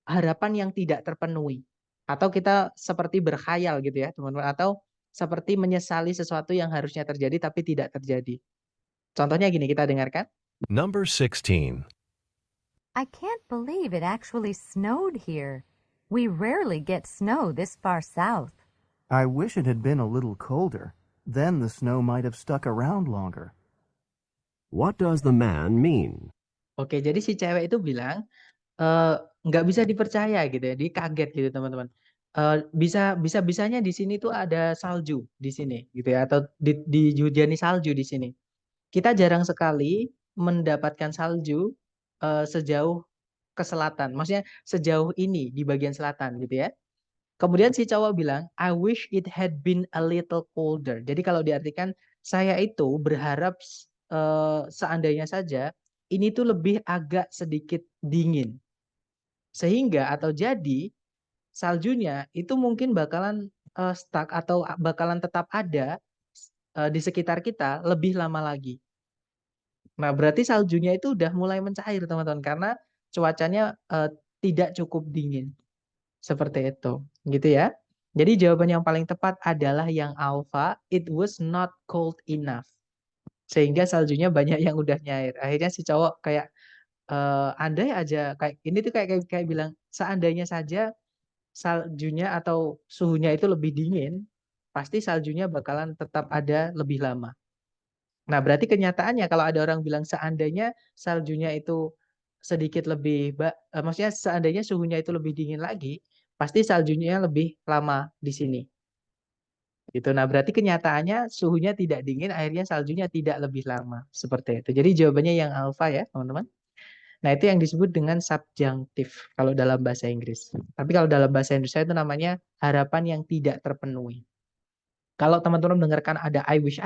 A: harapan yang tidak terpenuhi. Atau kita seperti berkhayal gitu ya, teman-teman. Atau seperti menyesali sesuatu yang harusnya terjadi tapi tidak terjadi. Contohnya gini, kita dengarkan.
B: Number 16.
D: I can't believe it actually snowed here. We rarely get snow this far south.
C: I wish it had been a little colder. Then the snow might have stuck around longer.
E: What does the man mean?
A: Oke, jadi si cewek itu bilang, nggak bisa dipercaya gitu ya, dia kaget gitu teman-teman. Bisanya di sini tuh ada salju di sini gitu ya, atau dihujani salju di sini. Kita jarang sekali mendapatkan salju sejauh ke selatan, maksudnya sejauh ini di bagian selatan gitu ya. Kemudian si cowok bilang, I wish it had been a little colder. Jadi kalau diartikan, saya itu berharap seandainya saja ini tuh lebih agak sedikit dingin. Sehingga atau jadi saljunya itu mungkin bakalan stuck atau bakalan tetap ada di sekitar kita lebih lama lagi. Nah, berarti saljunya itu udah mulai mencair, teman-teman, karena cuacanya tidak cukup dingin. Seperti itu, gitu ya. Jadi jawaban yang paling tepat adalah yang alpha, it was not cold enough. Sehingga saljunya banyak yang udah nyair. Akhirnya si cowok kayak andai aja kayak ini tuh kayak bilang seandainya saja saljunya atau suhunya itu lebih dingin, pasti saljunya bakalan tetap ada lebih lama. Nah, berarti kenyataannya kalau ada orang bilang seandainya saljunya itu sedikit lebih, maksudnya seandainya suhunya itu lebih dingin lagi, pasti saljunya lebih lama di sini. Gitu. Nah, berarti kenyataannya suhunya tidak dingin, akhirnya saljunya tidak lebih lama. Seperti itu. Jadi jawabannya yang alfa ya, teman-teman. Nah, itu yang disebut dengan subjunctive kalau dalam bahasa Inggris. Tapi kalau dalam bahasa Indonesia itu namanya harapan yang tidak terpenuhi. Kalau teman-teman mendengarkan ada I wish,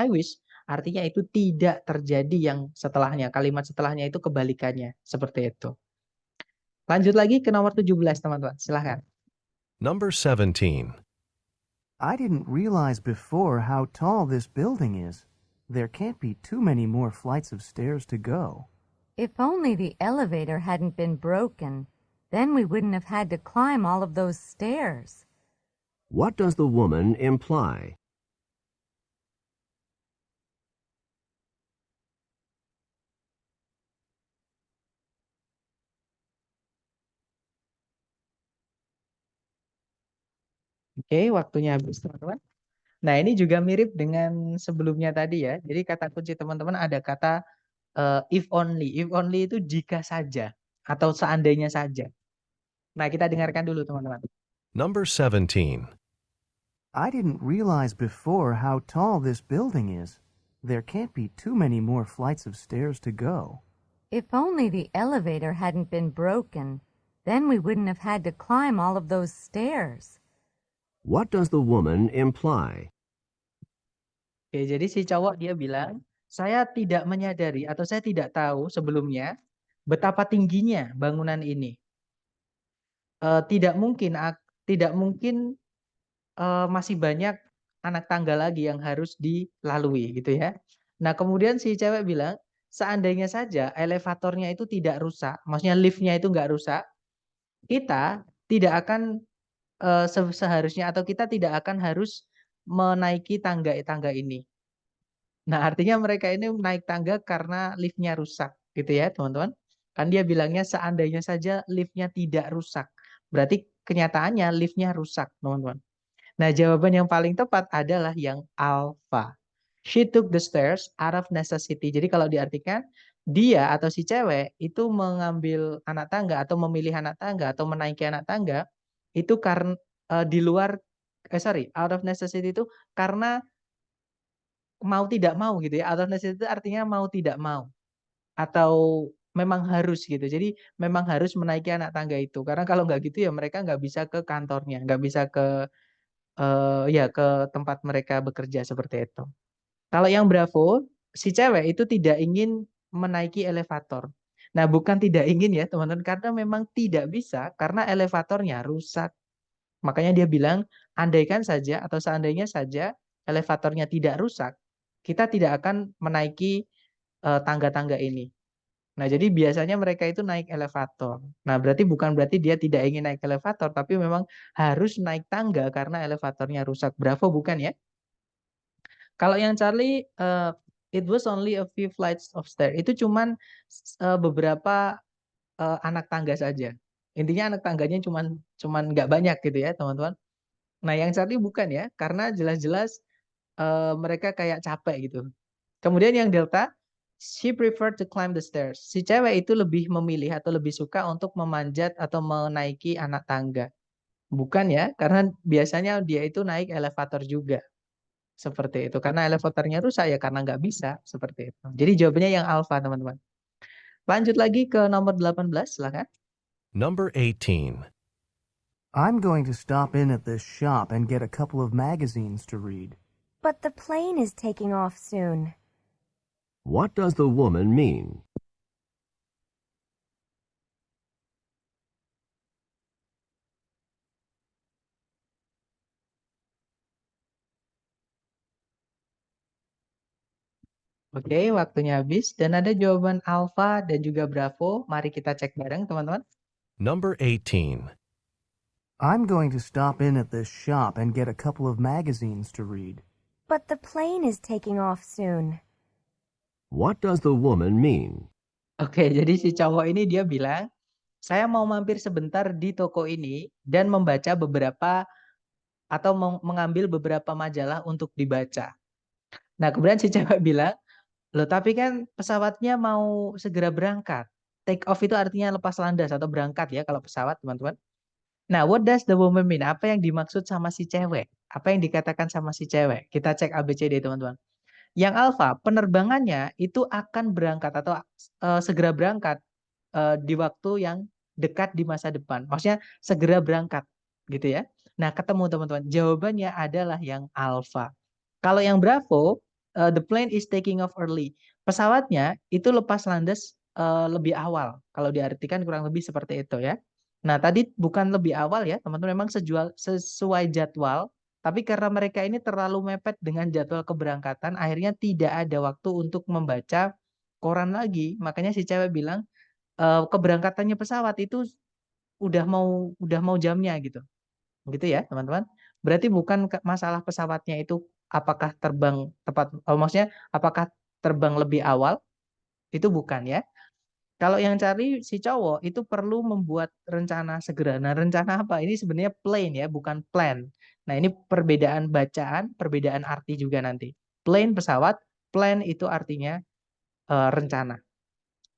A: artinya itu tidak terjadi yang setelahnya. Kalimat setelahnya itu kebalikannya. Seperti itu. Lanjut lagi ke nomor 17, teman-teman. Silahkan.
B: Number 17.
C: I didn't realize before how tall this building is. There can't be too many more flights of stairs to go.
D: If only the elevator hadn't been broken, then we wouldn't have had to climb all of those stairs.
E: What does the woman imply?
A: Oke, waktunya habis, teman-teman. Nah, ini juga mirip dengan sebelumnya tadi ya. Jadi kata kunci teman-teman ada kata if only. If only itu jika saja atau seandainya saja. Nah, kita dengarkan dulu teman-teman.
B: Number 17.
C: I didn't realize before how tall this building is. There can't be too many more flights of stairs to go.
D: If only the elevator hadn't been broken, then we wouldn't have had to climb all of those stairs.
E: What does the woman imply?
A: Oke, jadi si cowok dia bilang, saya tidak menyadari atau saya tidak tahu sebelumnya betapa tingginya bangunan ini. Tidak mungkin masih banyak anak tangga lagi yang harus dilalui gitu ya. Nah, kemudian si cewek bilang, seandainya saja elevatornya itu tidak rusak, maksudnya liftnya itu nggak rusak, kita tidak akan seharusnya atau kita tidak akan harus menaiki tangga-tangga ini. Nah, artinya mereka ini naik tangga karena liftnya rusak, gitu ya, teman-teman. Kan dia bilangnya seandainya saja liftnya tidak rusak. Berarti kenyataannya liftnya rusak, teman-teman. Nah, jawaban yang paling tepat adalah yang alpha. She took the stairs out of necessity. Jadi kalau diartikan, dia atau si cewek itu mengambil anak tangga atau memilih anak tangga atau menaiki anak tangga itu karena di luar out of necessity itu karena mau tidak mau gitu ya. Out of necessity itu artinya mau tidak mau atau memang harus gitu. Jadi memang harus menaiki anak tangga itu. Karena kalau nggak gitu ya mereka nggak bisa ke kantornya, nggak bisa ke ya ke tempat mereka bekerja seperti itu. Kalau yang Bravo, si cewek itu tidak ingin menaiki elevator. Nah, bukan tidak ingin ya, teman-teman, karena memang tidak bisa karena elevatornya rusak. Makanya dia bilang, andaikan saja atau seandainya saja elevatornya tidak rusak, kita tidak akan menaiki tangga-tangga ini. Nah, jadi biasanya mereka itu naik elevator. Nah, bukan berarti dia tidak ingin naik elevator, tapi memang harus naik tangga karena elevatornya rusak. Bravo, bukan ya? Kalau yang Charlie, it was only a few flights of stairs. Itu cuman beberapa anak tangga saja. Intinya anak tangganya cuman nggak banyak gitu ya, teman-teman. Nah, yang Charlie bukan ya, karena jelas-jelas mereka kayak capek gitu. Kemudian yang Delta, she preferred to climb the stairs. Si cewek itu lebih memilih atau lebih suka untuk memanjat atau menaiki anak tangga. Bukan ya, karena biasanya dia itu naik elevator juga. Seperti itu. Karena elevatornya rusak ya karena nggak bisa. Seperti itu. Jadi jawabannya yang alfa, teman-teman. Lanjut lagi ke nomor 18, silakan.
B: Number 18.
C: I'm going to stop in at this shop and get a couple of magazines to read.
F: But the plane is taking off soon.
E: What does the woman mean?
A: Oke, waktunya habis. Dan ada jawaban alfa dan juga bravo. Mari kita cek bareng, teman-teman.
B: Number 18.
C: I'm going to stop in at this shop and get a couple of magazines to read.
F: But the plane is taking off soon.
E: What does the woman mean?
A: Oke, jadi si cowok ini dia bilang, saya mau mampir sebentar di toko ini dan membaca beberapa atau mengambil beberapa majalah untuk dibaca. Nah, kemudian si cewek bilang, loh tapi kan pesawatnya mau segera berangkat. take off itu artinya lepas landas atau berangkat ya kalau pesawat, teman-teman. Nah, what does the woman mean? Apa yang dimaksud sama si cewek? Apa yang dikatakan sama si cewek? Kita cek ABCD, teman-teman. Yang alfa, penerbangannya itu akan berangkat atau segera berangkat di waktu yang dekat di masa depan. Maksudnya segera berangkat, gitu ya. Nah, ketemu teman-teman. Jawabannya adalah yang alfa. Kalau yang Bravo, the plane is taking off early. Pesawatnya itu lepas landas lebih awal. Kalau diartikan kurang lebih seperti itu ya. Nah, tadi bukan lebih awal ya, teman-teman, memang sesuai jadwal. Tapi karena mereka ini terlalu mepet dengan jadwal keberangkatan, akhirnya tidak ada waktu untuk membaca koran lagi. Makanya si cewek bilang, keberangkatannya pesawat itu udah mau jamnya gitu. Gitu ya, teman-teman. Berarti bukan masalah pesawatnya itu apakah terbang tepat, maksudnya apakah terbang lebih awal, itu bukan ya. Kalau yang cari si cowok itu perlu membuat rencana segera. Nah, rencana apa? Ini sebenarnya plan ya, bukan plan. Nah, ini perbedaan bacaan, perbedaan arti juga nanti. Plane pesawat, plan itu artinya rencana.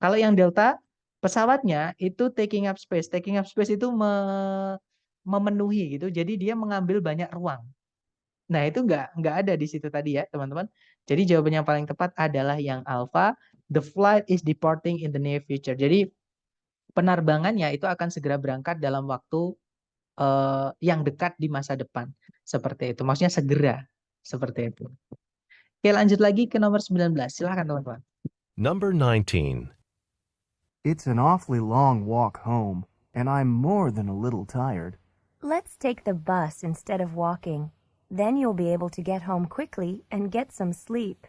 A: Kalau yang delta, pesawatnya itu taking up space. Taking up space itu memenuhi gitu. Jadi dia mengambil banyak ruang. Nah, itu nggak ada di situ tadi ya, teman-teman. Jadi jawaban yang paling tepat adalah yang alpha. The flight is departing in the near future. Jadi penerbangannya itu akan segera berangkat dalam waktu yang dekat di masa depan. Seperti itu. Maksudnya segera. Seperti itu. Oke, lanjut lagi ke nomor 19. Silakan teman-teman.
B: Number 19.
C: It's an awfully long walk home, and I'm more than a little tired.
F: Let's take the bus instead of walking. Then you'll be able to get home quickly and get some sleep.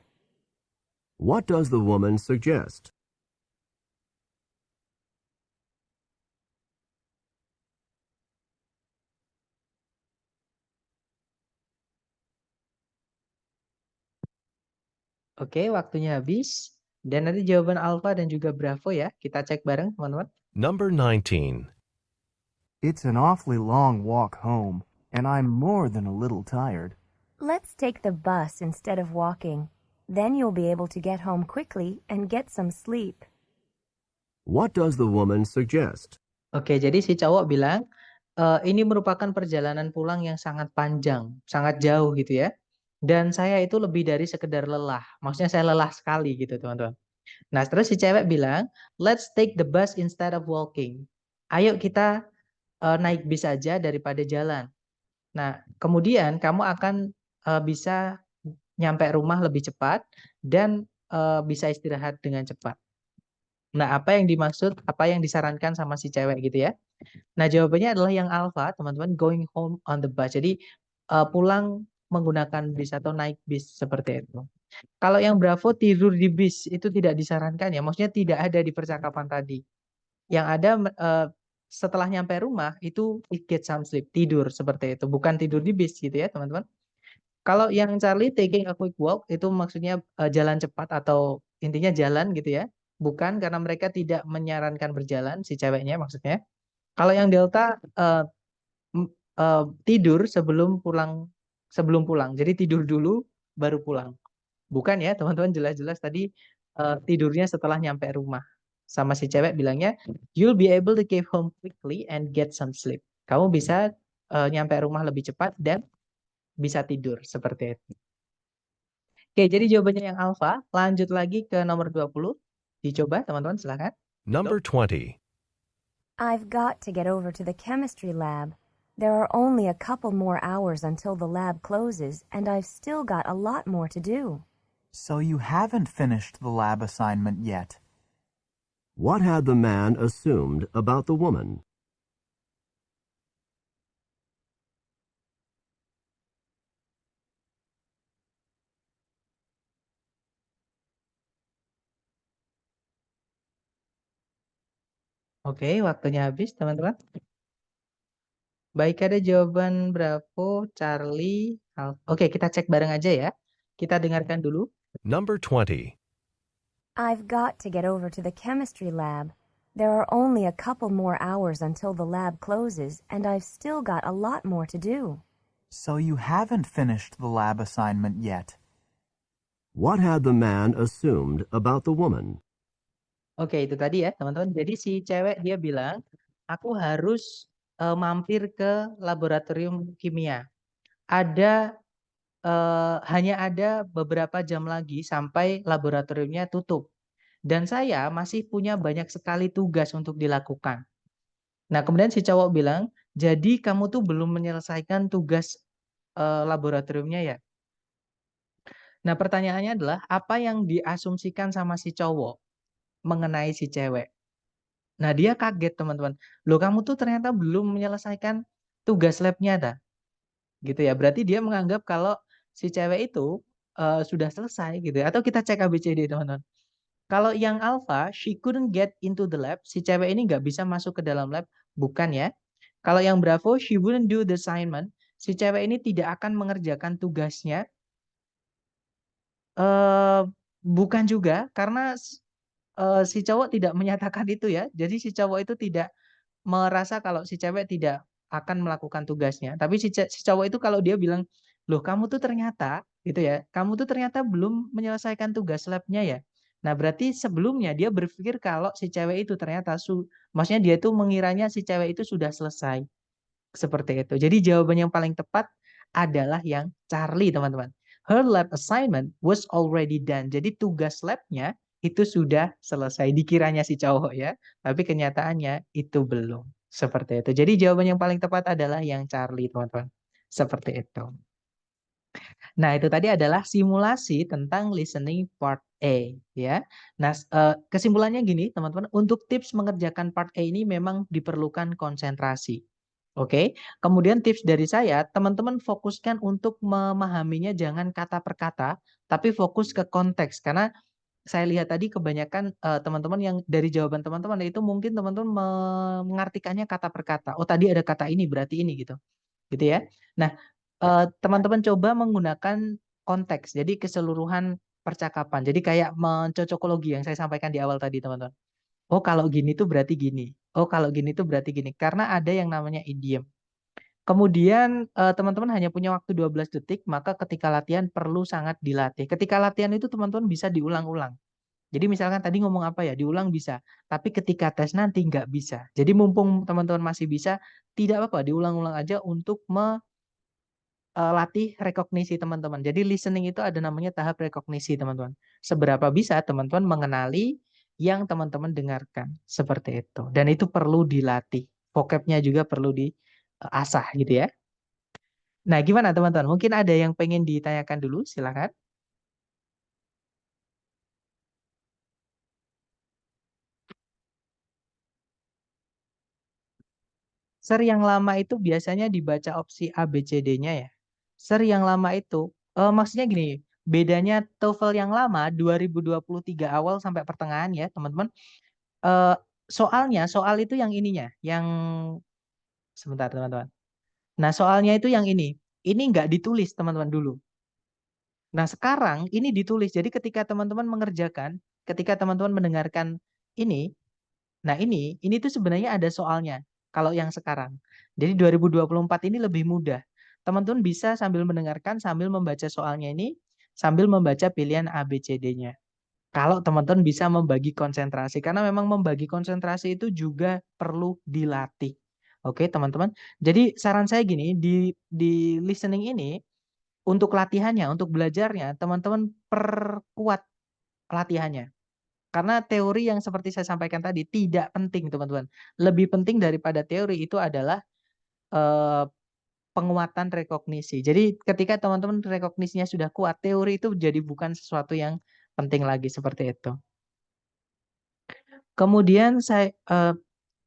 E: What does the woman suggest?
A: Oke, waktunya habis. Dan nanti jawaban alpha dan juga bravo ya. Kita cek bareng, teman-teman.
B: Number 19.
C: It's an awfully long walk home, and I'm more than a little tired.
F: Let's take the bus instead of walking. Then you'll be able to get home quickly and get some sleep.
E: What does the woman suggest?
A: Oke, jadi si cowok bilang, ini merupakan perjalanan pulang yang sangat panjang, sangat jauh gitu ya. Dan saya itu lebih dari sekedar lelah. Maksudnya saya lelah sekali gitu, teman-teman. Nah, terus si cewek bilang, let's take the bus instead of walking. Ayo kita naik bis aja daripada jalan. Nah, kemudian kamu akan bisa nyampe rumah lebih cepat dan bisa istirahat dengan cepat. Nah, apa yang dimaksud, apa yang disarankan sama si cewek gitu ya? Nah, jawabannya adalah yang alpha, teman-teman, going home on the bus. Jadi pulang menggunakan bis atau naik bis seperti itu. Kalau yang bravo tidur di bis itu tidak disarankan ya, maksudnya tidak ada di percakapan tadi. Yang ada setelah nyampe rumah itu get some sleep, tidur seperti itu, bukan tidur di bis gitu ya, teman-teman. Kalau yang Charlie taking a quick walk itu maksudnya jalan cepat atau intinya jalan gitu ya. Bukan karena mereka tidak menyarankan berjalan si ceweknya maksudnya. Kalau yang Delta tidur sebelum pulang. Jadi tidur dulu baru pulang. Bukan ya, teman-teman, jelas-jelas tadi tidurnya setelah nyampe rumah. Sama si cewek bilangnya, you'll be able to get home quickly and get some sleep. Kamu bisa nyampe rumah lebih cepat dan bisa tidur seperti itu. Oke, jadi jawabannya yang alpha. Lanjut lagi ke nomor 20. Dicoba, teman-teman, silakan.
B: Number 20.
F: I've got to get over to the chemistry lab. There are only a couple more hours until the lab closes, and I've still got a lot more to do.
H: So you haven't finished the lab assignment yet.
E: What had the man assumed about the woman?
A: Oke, waktunya habis, teman-teman. Baik, ada jawaban Bravo, Charlie, Alpha. Oke, kita cek bareng aja ya. Kita dengarkan dulu.
B: Number 20.
F: I've got to get over to the chemistry lab. There are only a couple more hours until the lab closes, and I've still got a lot more to do.
H: So you haven't finished the lab assignment yet.
E: What had the man assumed about the woman?
A: Oke, itu tadi ya, teman-teman. Jadi si cewek dia bilang, aku harus mampir ke laboratorium kimia. Hanya ada beberapa jam lagi sampai laboratoriumnya tutup. Dan saya masih punya banyak sekali tugas untuk dilakukan. Nah, kemudian si cowok bilang, jadi kamu tuh belum menyelesaikan tugas laboratoriumnya ya? Nah, pertanyaannya adalah, apa yang diasumsikan sama si cowok mengenai si cewek? Nah, dia kaget teman-teman. Loh, kamu tuh ternyata belum menyelesaikan tugas labnya dah. Gitu ya. Berarti dia menganggap kalau si cewek itu sudah selesai gitu ya. Atau kita cek ABCD teman-teman. Kalau yang alpha, she couldn't get into the lab. Si cewek ini nggak bisa masuk ke dalam lab. Bukan ya. Kalau yang bravo, she wouldn't do the assignment. Si cewek ini tidak akan mengerjakan tugasnya. Bukan juga, karena si cowok tidak menyatakan itu ya. Jadi si cowok itu tidak merasa kalau si cewek tidak akan melakukan tugasnya. Tapi si cowok itu kalau dia bilang, loh kamu tuh ternyata gitu ya, kamu tuh ternyata belum menyelesaikan tugas labnya ya. Nah berarti sebelumnya dia berpikir kalau si cewek itu ternyata, maksudnya dia tuh mengiranya si cewek itu sudah selesai. Seperti itu. Jadi jawaban yang paling tepat adalah yang Charlie teman-teman. Her lab assignment was already done. Jadi tugas labnya itu sudah selesai. Dikiranya si cowok ya. Tapi kenyataannya itu belum. Seperti itu. Jadi jawaban yang paling tepat adalah yang Charlie teman-teman. Seperti itu. Nah, itu tadi adalah simulasi tentang listening part A ya. Nah, kesimpulannya gini teman-teman, untuk tips mengerjakan part A ini memang diperlukan konsentrasi. Oke. Kemudian tips dari saya, teman-teman fokuskan untuk memahaminya jangan kata per kata, tapi fokus ke konteks karena saya lihat tadi kebanyakan teman-teman yang dari jawaban teman-teman itu mungkin teman-teman mengartikannya kata per kata. Oh, tadi ada kata ini berarti ini gitu. Gitu ya. Nah, teman-teman coba menggunakan konteks. Jadi keseluruhan percakapan. Jadi kayak mencocokologi yang saya sampaikan di awal tadi, teman-teman. Oh, kalau gini tuh berarti gini. Oh, kalau gini tuh berarti gini. Karena ada yang namanya idiom. Kemudian teman-teman hanya punya waktu 12 detik, maka ketika latihan perlu sangat dilatih. Ketika latihan itu teman-teman bisa diulang-ulang. Jadi misalkan tadi ngomong apa ya, diulang bisa. Tapi ketika tes nanti nggak bisa. Jadi mumpung teman-teman masih bisa, tidak apa-apa, diulang-ulang aja untuk latih rekognisi teman-teman. Jadi listening itu ada namanya tahap rekognisi teman-teman. Seberapa bisa teman-teman mengenali yang teman-teman dengarkan. Seperti itu. Dan itu perlu dilatih. Vocabnya juga perlu diasah gitu ya. Nah gimana teman-teman? Mungkin ada yang pengen ditanyakan dulu, silakan. Ser yang lama itu biasanya dibaca opsi A, B, C, D-nya ya. Ser yang lama itu, maksudnya gini, bedanya TOEFL yang lama 2023 awal sampai pertengahan ya teman-teman. Soal itu yang ininya, yang sebentar teman-teman. Nah soalnya itu yang ini nggak ditulis teman-teman dulu. Nah sekarang ini ditulis, jadi ketika teman-teman mengerjakan, ketika teman-teman mendengarkan ini, nah ini tuh sebenarnya ada soalnya. Kalau yang sekarang, jadi 2024 ini lebih mudah. Teman-teman bisa sambil mendengarkan, sambil membaca soalnya ini, sambil membaca pilihan A, B, C, D-nya. Kalau teman-teman bisa membagi konsentrasi, karena memang membagi konsentrasi itu juga perlu dilatih. Oke, teman-teman. Jadi saran saya gini, di listening ini, untuk latihannya, untuk belajarnya, teman-teman perkuat latihannya. Karena teori yang seperti saya sampaikan tadi tidak penting, teman-teman. Lebih penting daripada teori itu adalah eh, penguatan rekognisi. Jadi ketika teman-teman rekognisinya sudah kuat, teori itu jadi bukan sesuatu yang penting lagi seperti itu. Kemudian saya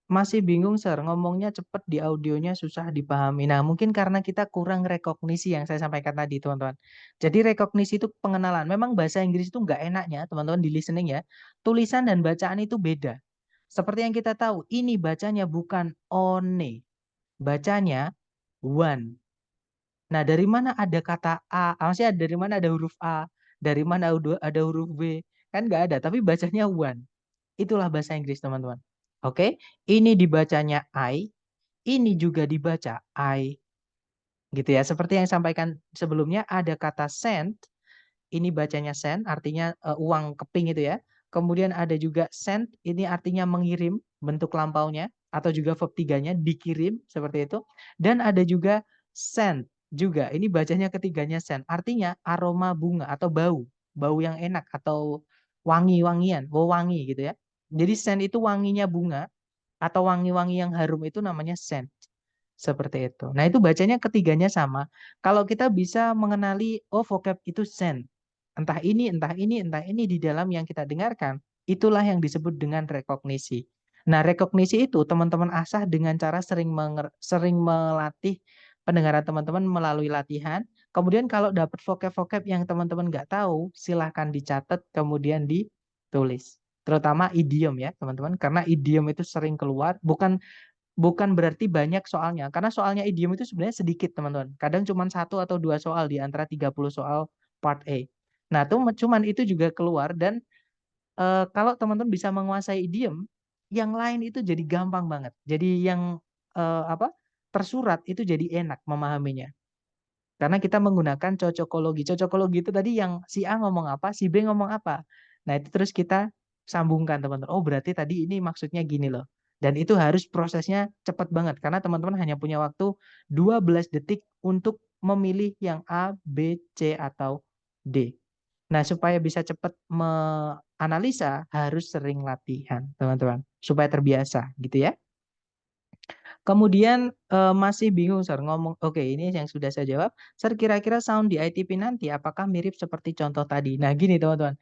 A: masih bingung, Sir, ngomongnya cepat di audionya susah dipahami. Nah, mungkin karena kita kurang rekognisi yang saya sampaikan tadi, teman-teman. Jadi rekognisi itu pengenalan. Memang bahasa Inggris itu nggak enaknya, teman-teman, di listening ya. Tulisan dan bacaan itu beda. Seperti yang kita tahu, ini bacanya bukan one, bacanya one. Nah, dari mana ada kata A? Maksudnya dari mana ada huruf A? Dari mana ada huruf B? Kan nggak ada, tapi bacanya one. Itulah bahasa Inggris, teman-teman. Oke, ini dibacanya I, ini juga dibaca I. Gitu ya. Seperti yang sampaikan sebelumnya, ada kata send, ini bacanya send, artinya uang keping itu ya. kemudian ada juga send, ini artinya mengirim, bentuk lampaunya, atau juga verb 3-nya dikirim, seperti itu. Dan ada juga scent juga, ini bacanya ketiganya scent, artinya aroma bunga atau bau yang enak atau wangi-wangian, wewangi gitu ya. Jadi scent itu wanginya bunga atau wangi-wangi yang harum itu namanya scent. Seperti itu. Nah, itu bacanya ketiganya sama. Kalau kita bisa mengenali, oh vocab itu scent. Entah ini, entah ini, entah ini di dalam yang kita dengarkan, itulah yang disebut dengan rekognisi. Nah, rekognisi itu teman-teman asah dengan cara sering melatih pendengaran teman-teman melalui latihan. Kemudian kalau dapat vocab-vocab yang teman-teman nggak tahu, silahkan dicatat, kemudian ditulis. Terutama idiom ya, teman-teman. Karena idiom itu sering keluar, bukan berarti banyak soalnya, karena soalnya idiom itu sebenarnya sedikit teman-teman. Kadang cuma 1 atau 2 soal di antara 30 soal part A. Nah, cuman itu juga keluar dan kalau teman-teman bisa menguasai idiom, yang lain itu jadi gampang banget. Jadi yang tersurat itu jadi enak memahaminya. Karena kita menggunakan cocokologi. Cocokologi itu tadi yang si A ngomong apa, si B ngomong apa. Nah, itu terus kita sambungkan teman-teman. Oh, berarti tadi ini maksudnya gini loh. Dan itu harus prosesnya cepat banget. Karena teman-teman hanya punya waktu 12 detik untuk memilih yang A, B, C, atau D. Nah, supaya bisa cepat menganalisa, harus sering latihan, teman-teman. Supaya terbiasa, gitu ya. Kemudian masih bingung, Sir, ngomong, oke, ini yang sudah saya jawab. Sir, kira-kira sound di ITP nanti apakah mirip seperti contoh tadi? Nah, gini teman-teman.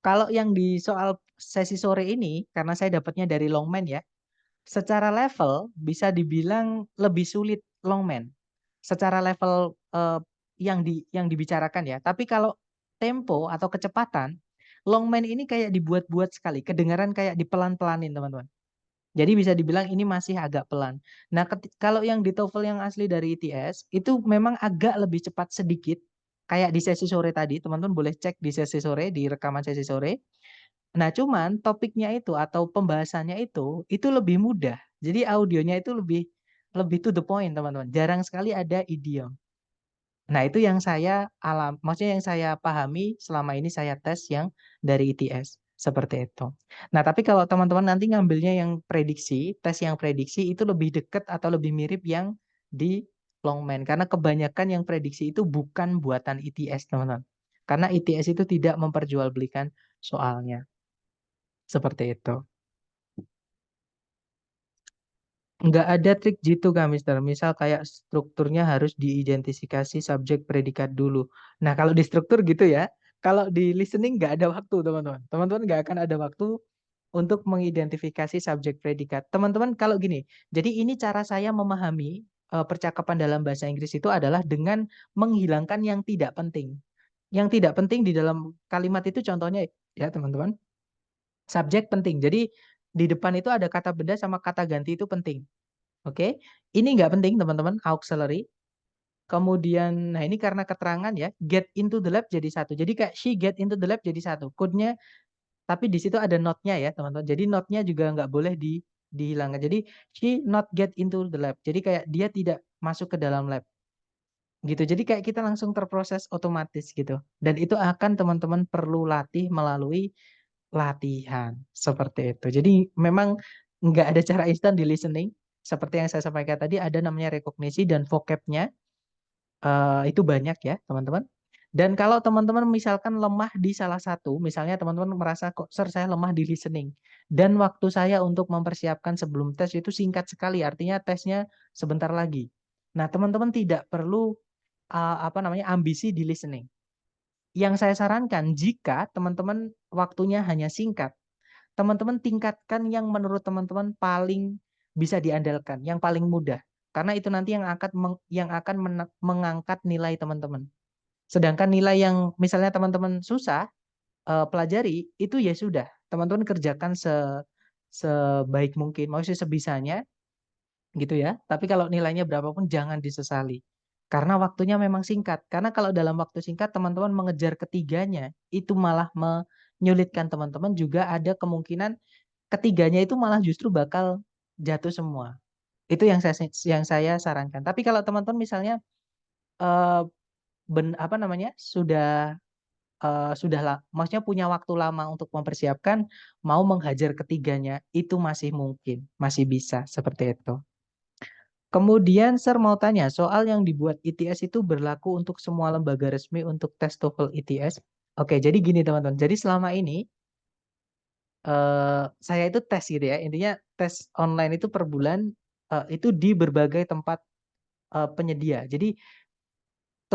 A: Kalau yang di soal sesi sore ini, karena saya dapatnya dari Longman ya, secara level bisa dibilang lebih sulit Longman. Secara level yang dibicarakan ya. Tapi kalau tempo atau kecepatan, Longman ini kayak dibuat-buat sekali. Kedengaran kayak dipelan-pelanin, teman-teman. Jadi bisa dibilang ini masih agak pelan. Nah, kalau yang di TOEFL yang asli dari ITS, itu memang agak lebih cepat sedikit. Kayak di sesi sore tadi, teman-teman boleh cek di sesi sore, di rekaman sesi sore. Nah, cuman topiknya itu atau pembahasannya itu lebih mudah. Jadi audionya itu lebih to the point, teman-teman. Jarang sekali ada idiom. Nah, itu yang maksudnya yang saya pahami selama ini saya tes yang dari ITS. Seperti itu. Nah, tapi kalau teman-teman nanti ngambilnya yang prediksi, tes yang prediksi itu lebih dekat atau lebih mirip yang di Longman. Karena kebanyakan yang prediksi itu bukan buatan ITS, teman-teman. Karena ITS itu tidak memperjualbelikan soalnya. Seperti itu. Nggak ada trik jitu Kak, Mister. Misal kayak strukturnya harus diidentifikasi subjek predikat dulu. Nah, kalau di struktur gitu ya. Kalau di listening nggak ada waktu, teman-teman. Teman-teman nggak akan ada waktu untuk mengidentifikasi subjek predikat. Teman-teman kalau gini, jadi ini cara saya memahami percakapan dalam bahasa Inggris itu adalah dengan menghilangkan yang tidak penting. Yang tidak penting di dalam kalimat itu contohnya ya teman-teman, subjek penting. Jadi di depan itu ada kata benda sama kata ganti itu penting. Oke, ini nggak penting teman-teman, auxiliary. Kemudian, nah ini karena keterangan ya, get into the lab jadi satu. Jadi kayak she get into the lab jadi satu. Code-nya, tapi di situ ada not-nya ya teman-teman. Jadi not-nya juga nggak boleh dihilangkan. Jadi she not get into the lab. Jadi kayak dia tidak masuk ke dalam lab. Gitu. Jadi kayak kita langsung terproses otomatis gitu. Dan itu akan teman-teman perlu latih melalui latihan. Seperti itu. Jadi memang nggak ada cara instan di listening. Seperti yang saya sampaikan tadi, ada namanya rekognisi dan vocab-nya itu banyak ya teman-teman. Dan kalau teman-teman misalkan lemah di salah satu, misalnya teman-teman merasa kok Sir saya lemah di listening. Dan waktu saya untuk mempersiapkan sebelum tes itu singkat sekali, artinya tesnya sebentar lagi. Nah teman-teman tidak perlu ambisi di listening. Yang saya sarankan jika teman-teman waktunya hanya singkat, teman-teman tingkatkan yang menurut teman-teman paling bisa diandalkan, yang paling mudah. Karena itu nanti yang akan mengangkat nilai teman-teman. Sedangkan nilai yang misalnya teman-teman susah pelajari, itu ya sudah. Teman-teman kerjakan sebaik mungkin, maksudnya sebisanya gitu ya. Tapi kalau nilainya berapapun jangan disesali. Karena waktunya memang singkat. Karena kalau dalam waktu singkat teman-teman mengejar ketiganya, itu malah menyulitkan teman-teman, juga ada kemungkinan ketiganya itu malah justru bakal jatuh semua. Itu yang saya sarankan. Tapi kalau teman-teman misalnya sudah maksudnya punya waktu lama untuk mempersiapkan, mau menghajar ketiganya, itu masih mungkin, masih bisa, seperti itu. Kemudian Sir mau tanya, soal yang dibuat ITS itu berlaku untuk semua lembaga resmi untuk tes TOEFL ITS? Oke, jadi gini teman-teman, jadi selama ini saya itu tes gitu ya, intinya tes online itu per bulan, itu di berbagai tempat, penyedia. Jadi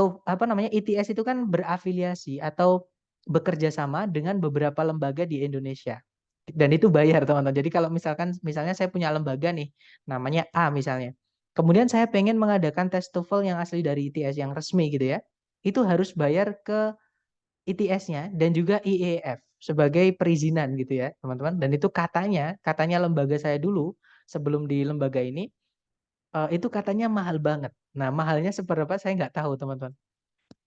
A: ITS itu kan berafiliasi atau bekerja sama dengan beberapa lembaga di Indonesia. Dan itu bayar teman-teman. Jadi kalau misalnya saya punya lembaga nih, namanya A misalnya. Kemudian saya pengen mengadakan tes TOEFL yang asli dari ITS yang resmi gitu ya. Itu harus bayar ke ITS-nya dan juga IEF sebagai perizinan gitu ya, teman-teman. Dan itu katanya lembaga saya dulu sebelum di lembaga ini itu katanya mahal banget. Nah, mahalnya seberapa saya nggak tahu, teman-teman.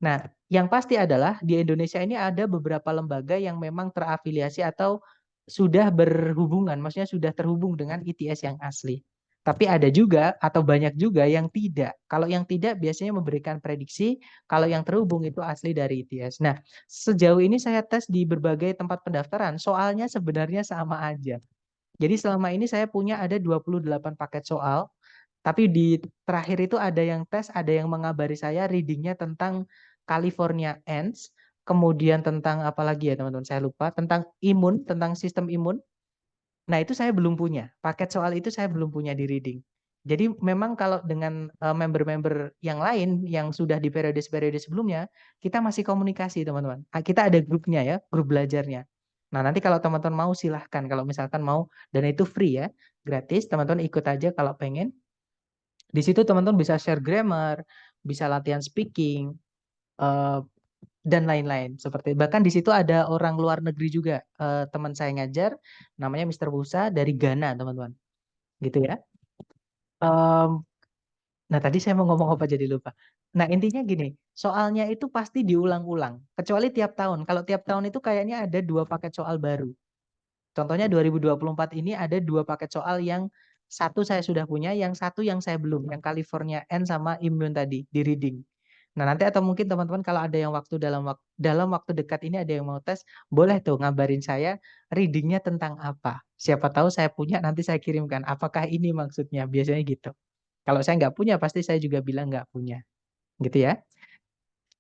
A: Nah, yang pasti adalah di Indonesia ini ada beberapa lembaga yang memang terafiliasi atau sudah berhubungan, maksudnya sudah terhubung dengan ITS yang asli. Tapi ada juga atau banyak juga yang tidak. Kalau yang tidak biasanya memberikan prediksi, kalau yang terhubung itu asli dari ITS. Nah, sejauh ini saya tes di berbagai tempat pendaftaran, soalnya sebenarnya sama aja. Jadi selama ini saya punya ada 28 paket soal, tapi di terakhir itu ada yang tes, ada yang mengabari saya readingnya tentang California Ants, kemudian tentang apa lagi ya teman-teman, saya lupa, tentang imun, tentang sistem imun. Nah itu saya belum punya, paket soal itu saya belum punya di reading. Jadi memang kalau dengan member-member yang lain yang sudah di periode-periode sebelumnya, kita masih komunikasi teman-teman. Kita ada grupnya ya, grup belajarnya. Nah nanti kalau teman-teman mau silahkan, kalau misalkan mau, dan itu free ya, gratis, teman-teman ikut aja kalau pengen. Di situ teman-teman bisa share grammar, bisa latihan speaking, eh, dan lain-lain. Seperti bahkan di situ ada orang luar negeri juga, teman saya ngajar, namanya Mr. Busa dari Ghana, teman-teman. Gitu ya. Em, nah tadi saya mau ngomong apa jadi lupa. Nah intinya gini, soalnya itu pasti diulang-ulang, kecuali tiap tahun. Kalau tiap tahun itu kayaknya ada 2 paket soal baru. Contohnya 2024 ini ada 2 paket soal yang satu saya sudah punya, yang satu yang saya belum, yang California N sama Immune tadi di reading. Nah nanti atau mungkin teman-teman kalau ada yang dalam waktu dekat ini ada yang mau tes, boleh tuh ngabarin saya readingnya tentang apa. Siapa tahu saya punya nanti saya kirimkan. Apakah ini maksudnya? Biasanya gitu. Kalau saya nggak punya pasti saya juga bilang nggak punya, gitu ya.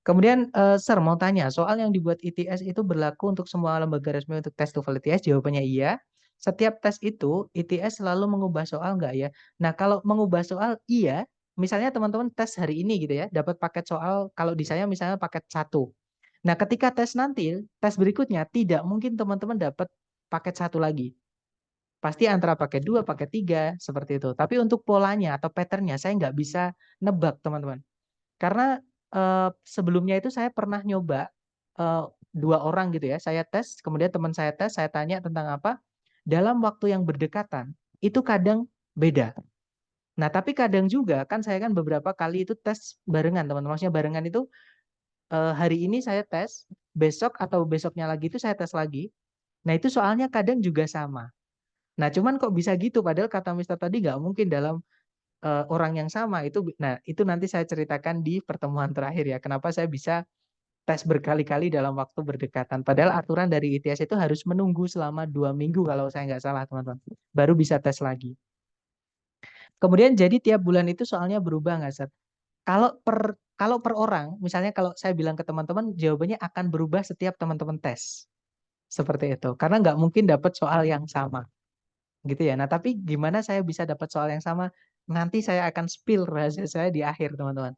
A: Kemudian, Sir mau tanya, soal yang dibuat ITS itu berlaku untuk semua lembaga resmi untuk tes TOEFL ITS? Jawabannya iya. Setiap tes itu, ITS selalu mengubah soal nggak ya? Nah, kalau mengubah soal, iya. Misalnya teman-teman tes hari ini gitu ya, dapat paket soal, kalau di saya misalnya paket 1. Nah, ketika tes nanti, tes berikutnya, tidak mungkin teman-teman dapat paket 1 lagi. Pasti antara paket 2, paket 3, seperti itu. Tapi untuk polanya atau patternnya, saya nggak bisa nebak, teman-teman. Karena sebelumnya itu saya pernah nyoba 2 orang gitu ya, saya tes, kemudian teman saya tes, saya tanya tentang apa, dalam waktu yang berdekatan, itu kadang beda. Nah, tapi kadang juga kan saya kan beberapa kali itu tes barengan teman-teman, maksudnya barengan itu hari ini saya tes, besok atau besoknya lagi itu saya tes lagi. Nah, itu soalnya kadang juga sama. Nah, cuman kok bisa gitu padahal kata Mister tadi nggak mungkin dalam orang yang sama itu. Nah itu nanti saya ceritakan di pertemuan terakhir ya kenapa saya bisa tes berkali-kali dalam waktu berdekatan padahal aturan dari ITS itu harus menunggu selama 2 minggu kalau saya nggak salah teman-teman baru bisa tes lagi. Kemudian jadi tiap bulan itu soalnya berubah nggak Sir? Kalau per orang misalnya kalau saya bilang ke teman-teman jawabannya akan berubah setiap teman-teman tes seperti itu karena nggak mungkin dapat soal yang sama gitu ya. Nah tapi gimana saya bisa dapat soal yang sama? Nanti saya akan spill rahasia saya di akhir teman-teman.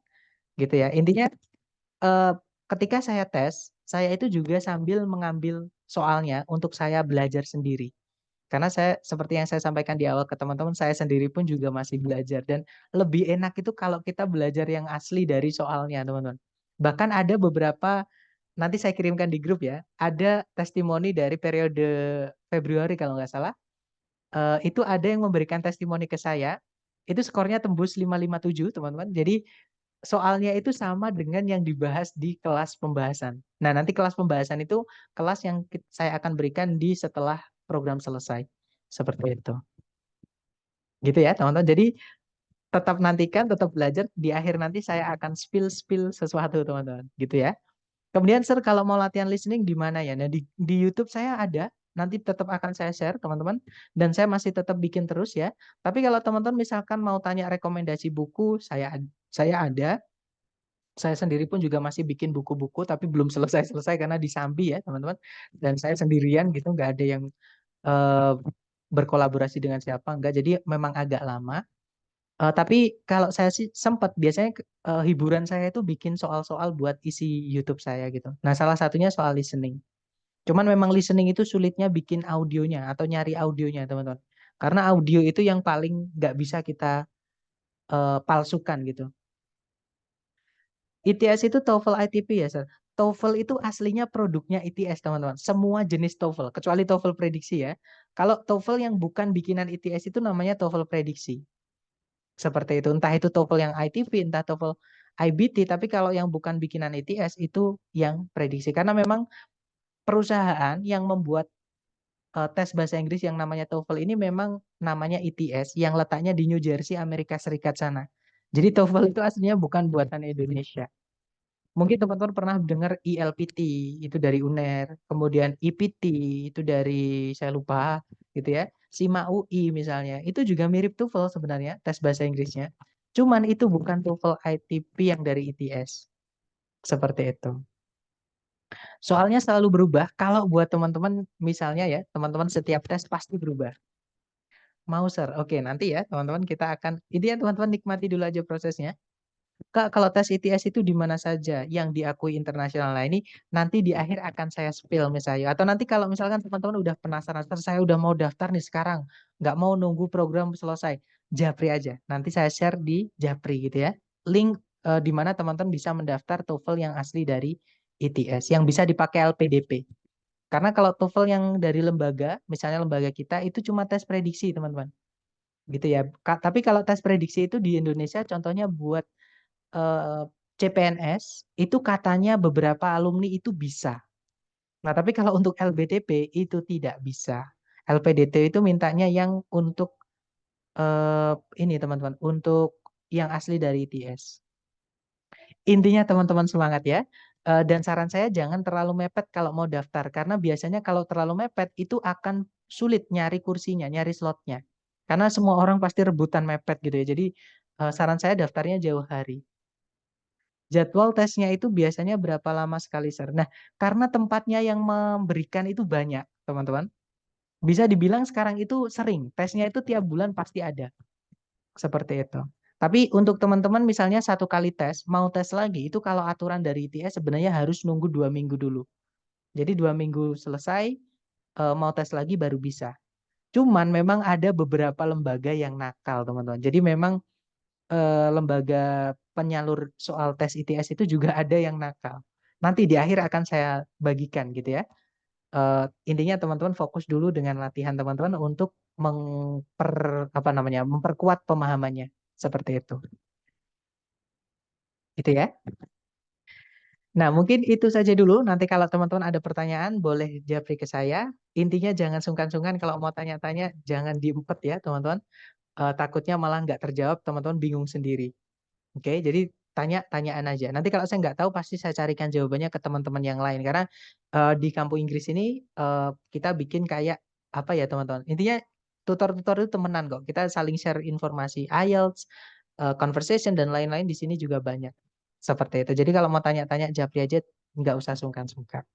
A: Gitu ya. Intinya ketika saya tes, saya itu juga sambil mengambil soalnya untuk saya belajar sendiri. Karena saya seperti yang saya sampaikan di awal ke teman-teman, saya sendiri pun juga masih belajar dan lebih enak itu kalau kita belajar yang asli dari soalnya, teman-teman. Bahkan ada beberapa nanti saya kirimkan di grup ya, ada testimoni dari periode Februari kalau nggak salah. Itu ada yang memberikan testimoni ke saya, itu skornya tembus 557 teman-teman. Jadi soalnya itu sama dengan yang dibahas di kelas pembahasan. Nah, nanti kelas pembahasan itu kelas yang saya akan berikan di setelah program selesai. Seperti itu. Gitu ya, teman-teman. Jadi tetap nantikan, tetap belajar. Di akhir nanti saya akan spill sesuatu, teman-teman. Gitu ya. Kemudian Sir kalau mau latihan listening di mana ya? Nah di YouTube saya ada, nanti tetap akan saya share teman-teman, dan saya masih tetap bikin terus ya. Tapi kalau teman-teman misalkan mau tanya rekomendasi buku, saya ada. Saya sendiri pun juga masih bikin buku-buku, tapi belum selesai-selesai karena disambi ya teman-teman. Dan saya sendirian gitu, nggak ada yang eh, berkolaborasi dengan siapa, enggak. Jadi memang agak lama. Tapi kalau saya sih sempat biasanya hiburan saya itu bikin soal-soal buat isi YouTube saya gitu. Nah, salah satunya soal listening. Cuman memang listening itu sulitnya bikin audionya atau nyari audionya, teman-teman. Karena audio itu yang paling nggak bisa kita palsukan gitu. ITS itu TOEFL ITP ya, Sir. TOEFL itu aslinya produknya ITS, teman-teman. Semua jenis TOEFL, kecuali TOEFL prediksi ya. Kalau TOEFL yang bukan bikinan ITS itu namanya TOEFL prediksi. Seperti itu. Entah itu TOEFL yang ITP, entah TOEFL IBT, tapi kalau yang bukan bikinan ITS itu yang prediksi. Karena memang perusahaan yang membuat tes bahasa Inggris yang namanya TOEFL ini memang namanya ITS yang letaknya di New Jersey, Amerika Serikat sana. Jadi TOEFL itu aslinya bukan buatan Indonesia. Mungkin teman-teman pernah dengar ILPT itu dari UNER, kemudian IPT itu dari saya lupa gitu ya. SIMA UI misalnya, itu juga mirip TOEFL sebenarnya tes bahasa Inggrisnya. Cuman itu bukan TOEFL ITP yang dari ITS. Seperti itu. Soalnya selalu berubah kalau buat teman-teman misalnya ya, teman-teman setiap tes pasti berubah. Mau Sir? Oke, nanti ya teman-teman kita akan, ini ya teman-teman nikmati dulu aja prosesnya. Kak, kalau tes ITS itu di mana saja yang diakui internasional? Nah, ini nanti di akhir akan saya spill misalnya. Atau nanti kalau misalkan teman-teman udah penasaran, "Sir, saya udah mau daftar nih sekarang, nggak mau nunggu program selesai." Japri aja. Nanti saya share di Japri gitu ya. Link di mana teman-teman bisa mendaftar TOEFL yang asli dari ITS, yang bisa dipakai LPDP. Karena kalau TOEFL yang dari lembaga, misalnya lembaga kita, itu cuma tes prediksi, teman-teman. Gitu ya. Tapi kalau tes prediksi itu di Indonesia, contohnya buat CPNS itu katanya beberapa alumni itu bisa. Nah, tapi kalau untuk LPDP itu tidak bisa. LPDP itu mintanya yang untuk ini teman-teman, untuk yang asli dari ITS. Intinya teman-teman semangat ya. Dan saran saya jangan terlalu mepet kalau mau daftar karena biasanya kalau terlalu mepet itu akan sulit nyari kursinya, nyari slotnya. Karena semua orang pasti rebutan mepet gitu ya. Jadi saran saya daftarnya jauh hari. Jadwal tesnya itu biasanya berapa lama sekali, Sir? Nah, karena tempatnya yang memberikan itu banyak, teman-teman. Bisa dibilang sekarang itu sering. Tesnya itu tiap bulan pasti ada. Seperti itu. Tapi untuk teman-teman misalnya satu kali tes, mau tes lagi, itu kalau aturan dari ITS sebenarnya harus nunggu 2 minggu dulu. Jadi 2 minggu selesai, mau tes lagi baru bisa. Cuman memang ada beberapa lembaga yang nakal, teman-teman. Jadi memang lembaga penyalur soal tes ITS itu juga ada yang nakal. Nanti di akhir akan saya bagikan gitu ya. Intinya teman-teman fokus dulu dengan latihan teman-teman untuk memperkuat pemahamannya seperti itu. Gitu ya. Nah, mungkin itu saja dulu. Nanti kalau teman-teman ada pertanyaan boleh japri ke saya. Intinya jangan sungkan-sungkan kalau mau tanya-tanya jangan diempet ya, teman-teman. Takutnya malah nggak terjawab, teman-teman bingung sendiri. Oke, jadi tanyaan aja. Nanti kalau saya nggak tahu, pasti saya carikan jawabannya ke teman-teman yang lain. Karena di kampus Inggris ini kita bikin kayak apa ya teman-teman. Intinya tutor-tutor itu temenan kok. Kita saling share informasi IELTS, conversation dan lain-lain di sini juga banyak. Seperti itu. Jadi kalau mau tanya-tanya, japri aja, nggak usah sungkan-sungkan.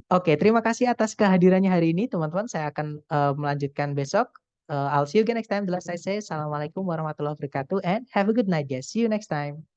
A: Oke, terima kasih atas kehadirannya hari ini, teman-teman. Saya akan melanjutkan besok. I'll see you again next time. The last I say, Assalamualaikum warahmatullahi wabarakatuh, and have a good night, guys. See you next time.